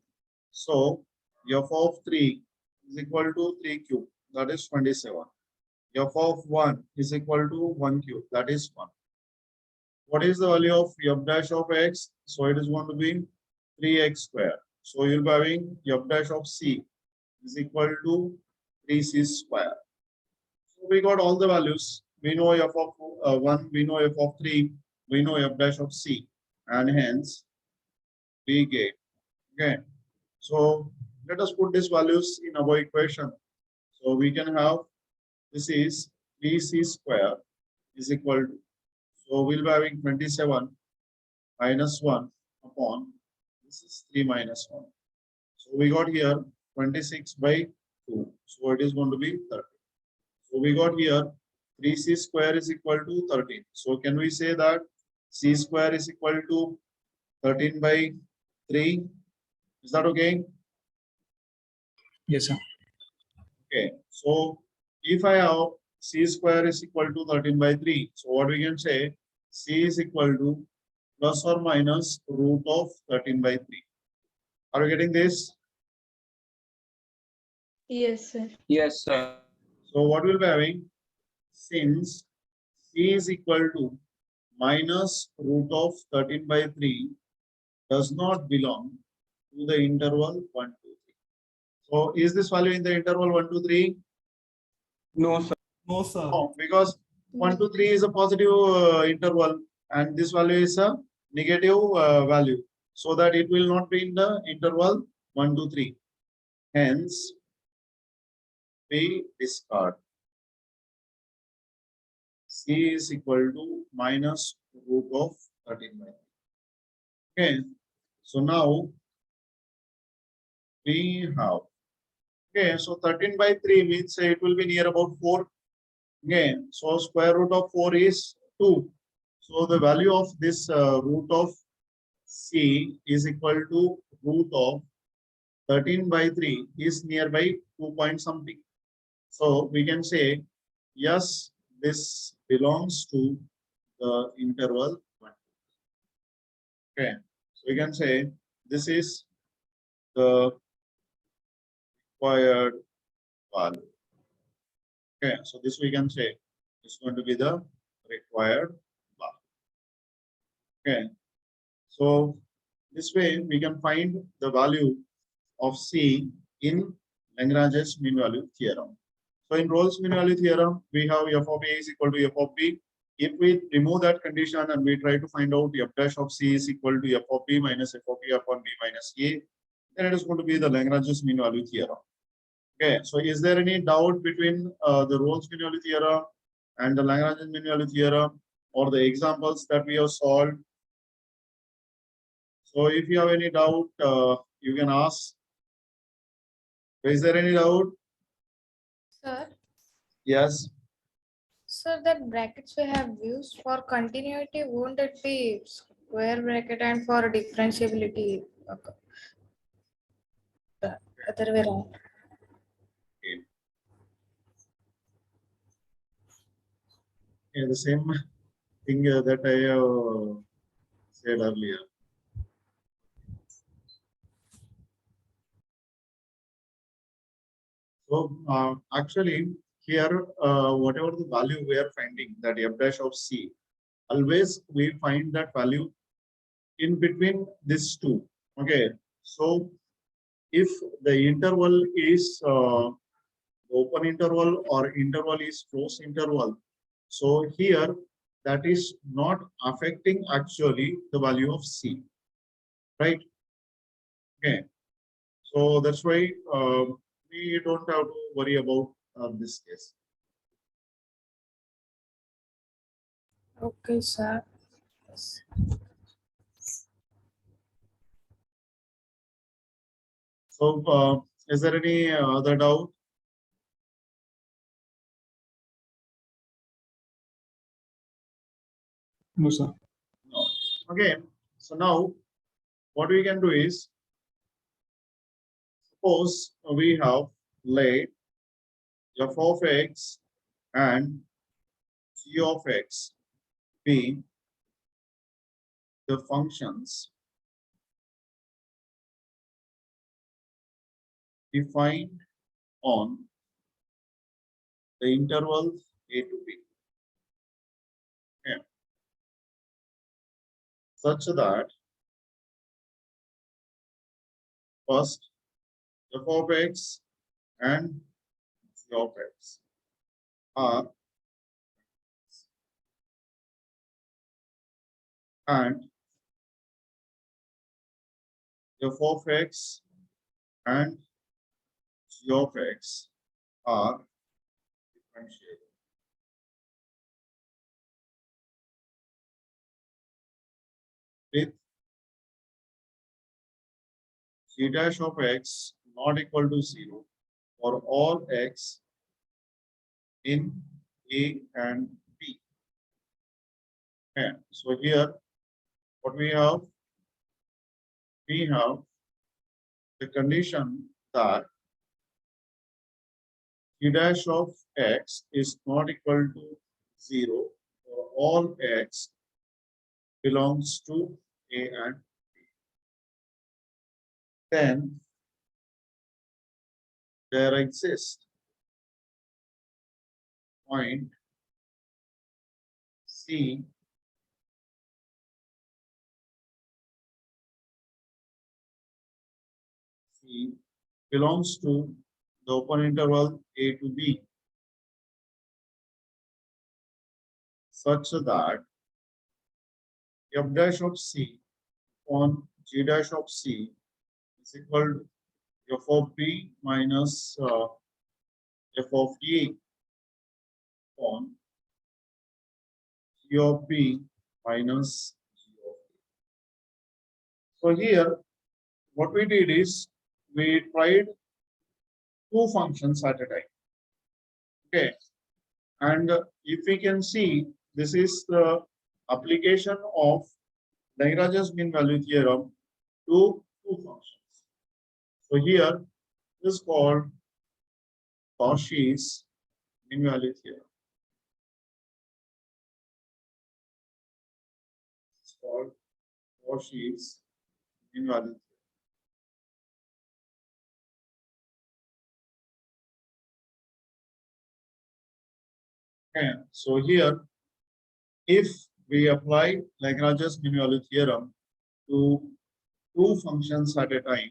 Speaker 1: So f of 3 is equal to 3 cube, that is 27. F of 1 is equal to 1 cube, that is 1. What is the value of f dash of x? So it is going to be 3x square. So you'll be having f dash of c is equal to 3c square. So we got all the values. We know f of 1, we know f of 3, we know f dash of c, and hence we get. Okay. So let us put these values in our equation. So we can have this is 3c square is equal to, so we'll be having 27 minus 1 upon, this is 3 minus 1. So we got here 26 by 2. So it is going to be 30. So we got here 3c square is equal to 13. So can we say that c square is equal to 13 by 3? Is that okay?
Speaker 10: Yes, sir.
Speaker 1: Okay. So if I have c square is equal to 13 by 3, so what we can say, c is equal to plus or minus root of 13 by 3. Are you getting this?
Speaker 2: Yes, sir.
Speaker 5: Yes, sir.
Speaker 1: So what we'll be having, since c is equal to minus root of 13 by 3 does not belong to the interval 1, 2, 3. So is this value in the interval 1, 2, 3?
Speaker 5: No, sir.
Speaker 6: No, sir.
Speaker 1: No, because 1, 2, 3 is a positive interval and this value is a negative value. So that it will not be in the interval 1, 2, 3. Hence, we discard. C is equal to minus root of 13 by 3. Okay. So now we have, okay, so 13 by 3 means it will be near about 4. Okay, so square root of 4 is 2. So the value of this root of C is equal to root of 13 by 3 is nearby 2 point something. So we can say, yes, this belongs to the interval 1. Okay, so we can say this is the required value. Okay, so this we can say is going to be the required value. Okay, so this way we can find the value of C in Lagrange's mean value theorem. So in Rolle's mean value theorem, we have f of A is equal to f of B. If we remove that condition and we try to find out f dash of C is equal to f of B minus f of B upon B minus A, then it is going to be the Lagrange's mean value theorem. Okay, so is there any doubt between the Rolle's mean value theorem and the Lagrange's mean value theorem or the examples that we have solved? So if you have any doubt, you can ask. Is there any doubt?
Speaker 12: Sir,
Speaker 1: Yes.
Speaker 12: sir, that brackets we have used for continuity, won't it be square bracket, and for differentiability, the other way around?
Speaker 1: Yeah, the same thing that I said earlier. So actually here, whatever the value we are finding, that f dash of C, always we find that value in between these two. Okay, so if the interval is open interval or interval is closed interval, so here that is not affecting actually the value of C, right? Okay, so that's why we don't have to worry about this case.
Speaker 12: Okay, sir. Yes.
Speaker 1: So is there any other doubt?
Speaker 10: No, sir.
Speaker 1: No. Okay, so now what we can do is, suppose we have let f of x and g of x be the functions defined on the interval a to b. Okay. Such that First, f of x and g of x are and f of x and g of x are differentiable. With g dash of x not equal to 0 for all x in A and B. And so here, what we have the condition that g dash of x is not equal to 0 for all x belongs to A and B. Then there exists point C belongs to the open interval A to B such that f dash of C upon g dash of C is equal to f of B minus f of A upon g of B minus g of A. So here, what we did is we tried two functions at a time. Okay, and if we can see, this is the application of Lagrange's mean value theorem to two functions. So here, this is called Cauchy's mean value theorem. It's called Cauchy's mean value theorem. And so here, if we apply Lagrange's mean value theorem to two functions at a time,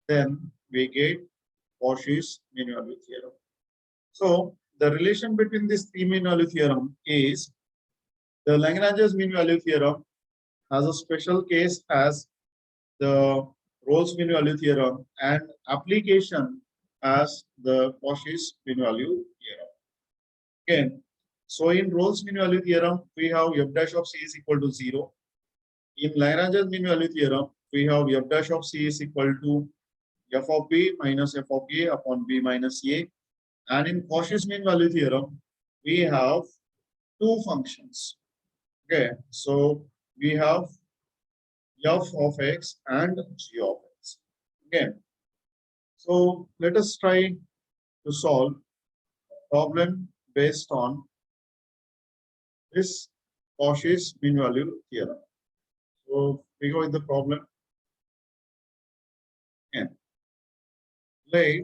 Speaker 1: then we get Cauchy's mean value theorem. So the relation between these three mean value theorem is the Lagrange's mean value theorem has a special case as the Rolle's mean value theorem and application as the Cauchy's mean value theorem. Again, so in Rolle's mean value theorem, we have f dash of C is equal to 0. In Lagrange's mean value theorem, we have f dash of C is equal to f of B minus f of A upon B minus A. And in Cauchy's mean value theorem, we have two functions. Okay, so we have f of x and g of x. Again, so let us try to solve a problem based on this Cauchy's mean value theorem. So we go with the problem. And let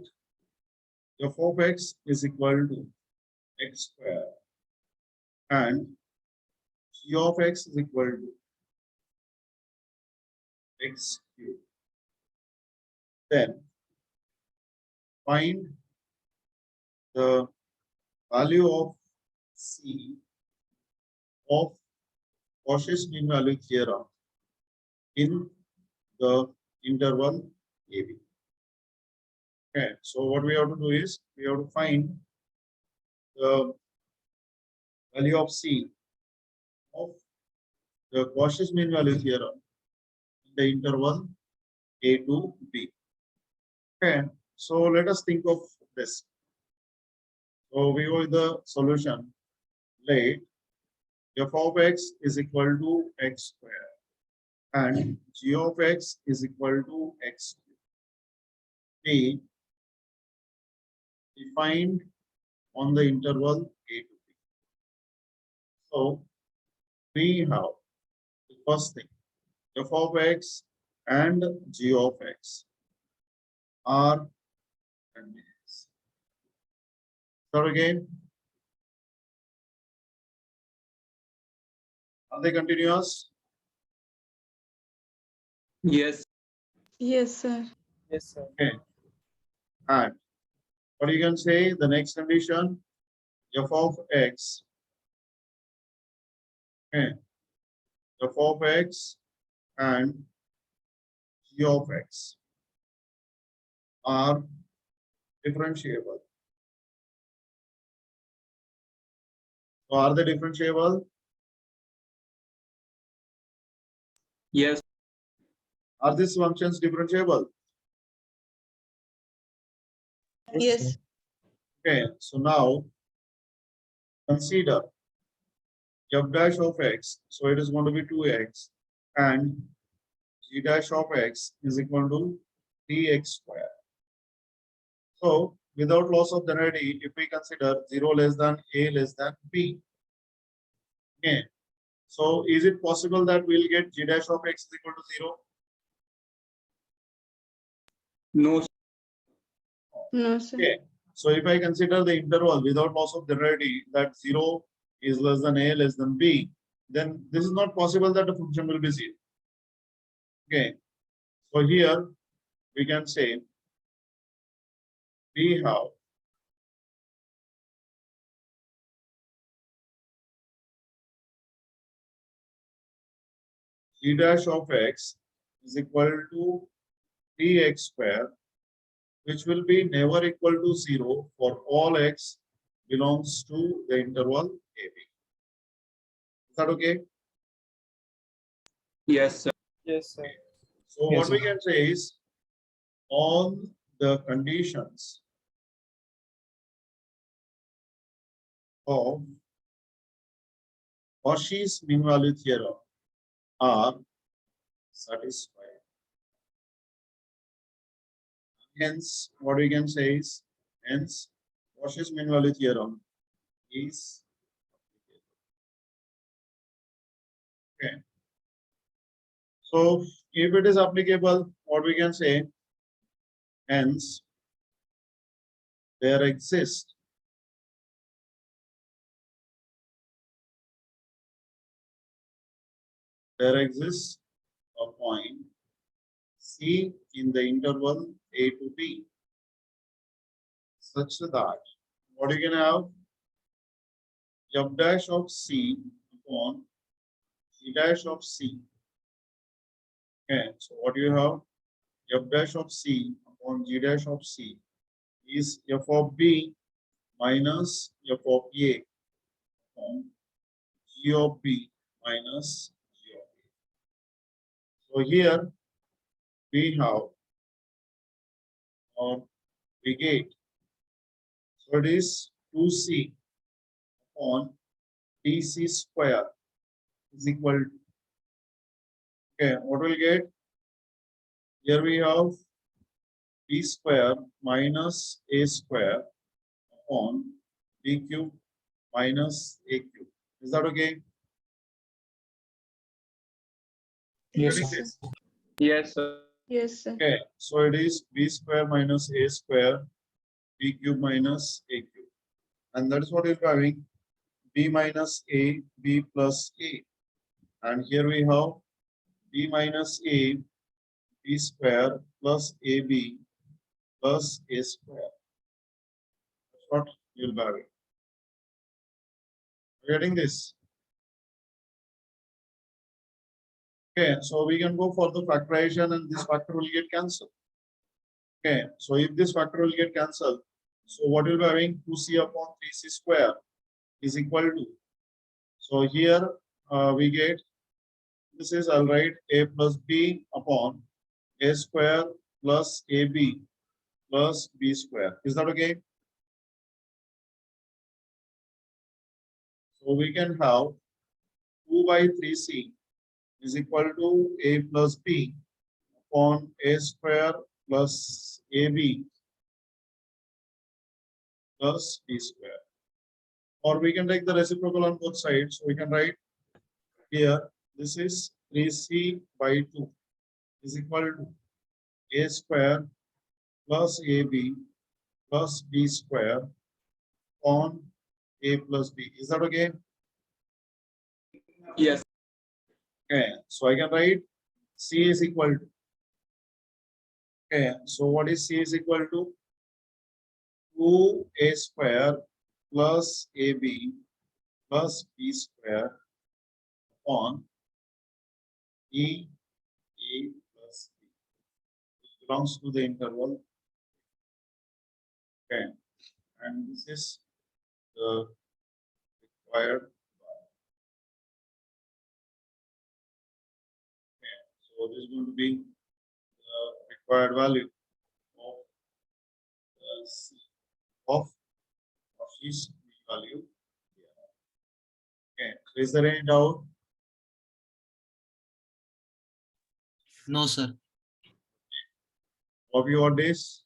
Speaker 1: f of x is equal to x square and g of x is equal to x cubed. Then find the value of C of Cauchy's mean value theorem in the interval AB. Okay, so what we have to do is we have to find the value of C of the Cauchy's mean value theorem in the interval A to B. Okay, so let us think of this. So we go with the solution. Let f of x is equal to x square and g of x is equal to x cubed. Be defined on the interval A to B. So we have the first thing, f of x and g of x are continuous. So again, are they continuous?
Speaker 5: Yes.
Speaker 2: Yes, sir.
Speaker 11: Yes, sir.
Speaker 1: Okay. And what you can say, the next condition, f of x, okay, f of x and g of x are differentiable. So are they differentiable?
Speaker 5: Yes.
Speaker 1: Are these functions differentiable?
Speaker 2: Yes.
Speaker 1: Okay, so now consider f dash of x, so it is going to be 2x, and g dash of x is equal to 3x square. So without loss of generality, if we consider 0 less than a less than b, okay, so is it possible that we'll get g dash of x is equal to 0?
Speaker 5: No.
Speaker 2: No, sir.
Speaker 1: Okay, so if I consider the interval without loss of generality that 0 is less than a less than b, then this is not possible that the function will be 0. Okay, so here we can say we have g dash of x is equal to 3x square, which will be never equal to 0 for all x belongs to the interval AB. Is that okay?
Speaker 5: Yes, sir.
Speaker 11: Yes, sir.
Speaker 1: So
Speaker 4: Yes,
Speaker 1: what we
Speaker 4: sir.
Speaker 1: can say is all the conditions of Cauchy's mean value theorem are satisfied. Hence, what we can say is, hence, Cauchy's mean value theorem is okay. So, if it is applicable, what we can say, hence, there exists a point C in the interval A to B such that what you can have f dash of C upon g dash of C. Okay, so what you have f dash of C upon g dash of C is f of B minus f of A upon g of B minus g of A. So here we have or we get, so it is 2C upon DC square is equal to, okay, what will get? Here we have B square minus A square upon B cube minus A cube. Is that okay?
Speaker 4: Yes,
Speaker 1: Getting
Speaker 4: sir.
Speaker 1: this?
Speaker 5: Yes, sir.
Speaker 2: Yes, sir.
Speaker 1: Okay, so it is B square minus A square, B cube minus A cube. And that is what we're having, B minus A, B plus A. And here we have B minus A, B square plus AB plus A square. That's what you'll be having. Getting this? Okay, so we can go for the factorization and this factor will get cancelled. Okay, so if this factor will get cancelled, so what you'll be having 2C upon 3C square is equal to, so here we get, this is, I'll write A plus B upon A square plus AB plus B square. Is that okay? So we can have 2 by 3C is equal to A plus B upon A square plus AB plus B square. Or we can take the reciprocal on both sides. So we can write here, this is 3C by 2 is equal to A square plus AB plus B square on A plus B. Is that okay?
Speaker 5: Yes.
Speaker 1: Okay, so I can write C is equal to, Okay, so what is C is equal to 2A square plus AB plus B square upon E plus B. It belongs to the interval. Okay, and this is the required. Okay, so this is going to be the required value of C of Cauchy's value. Okay, is there any doubt?
Speaker 8: No, sir.
Speaker 1: Of your days?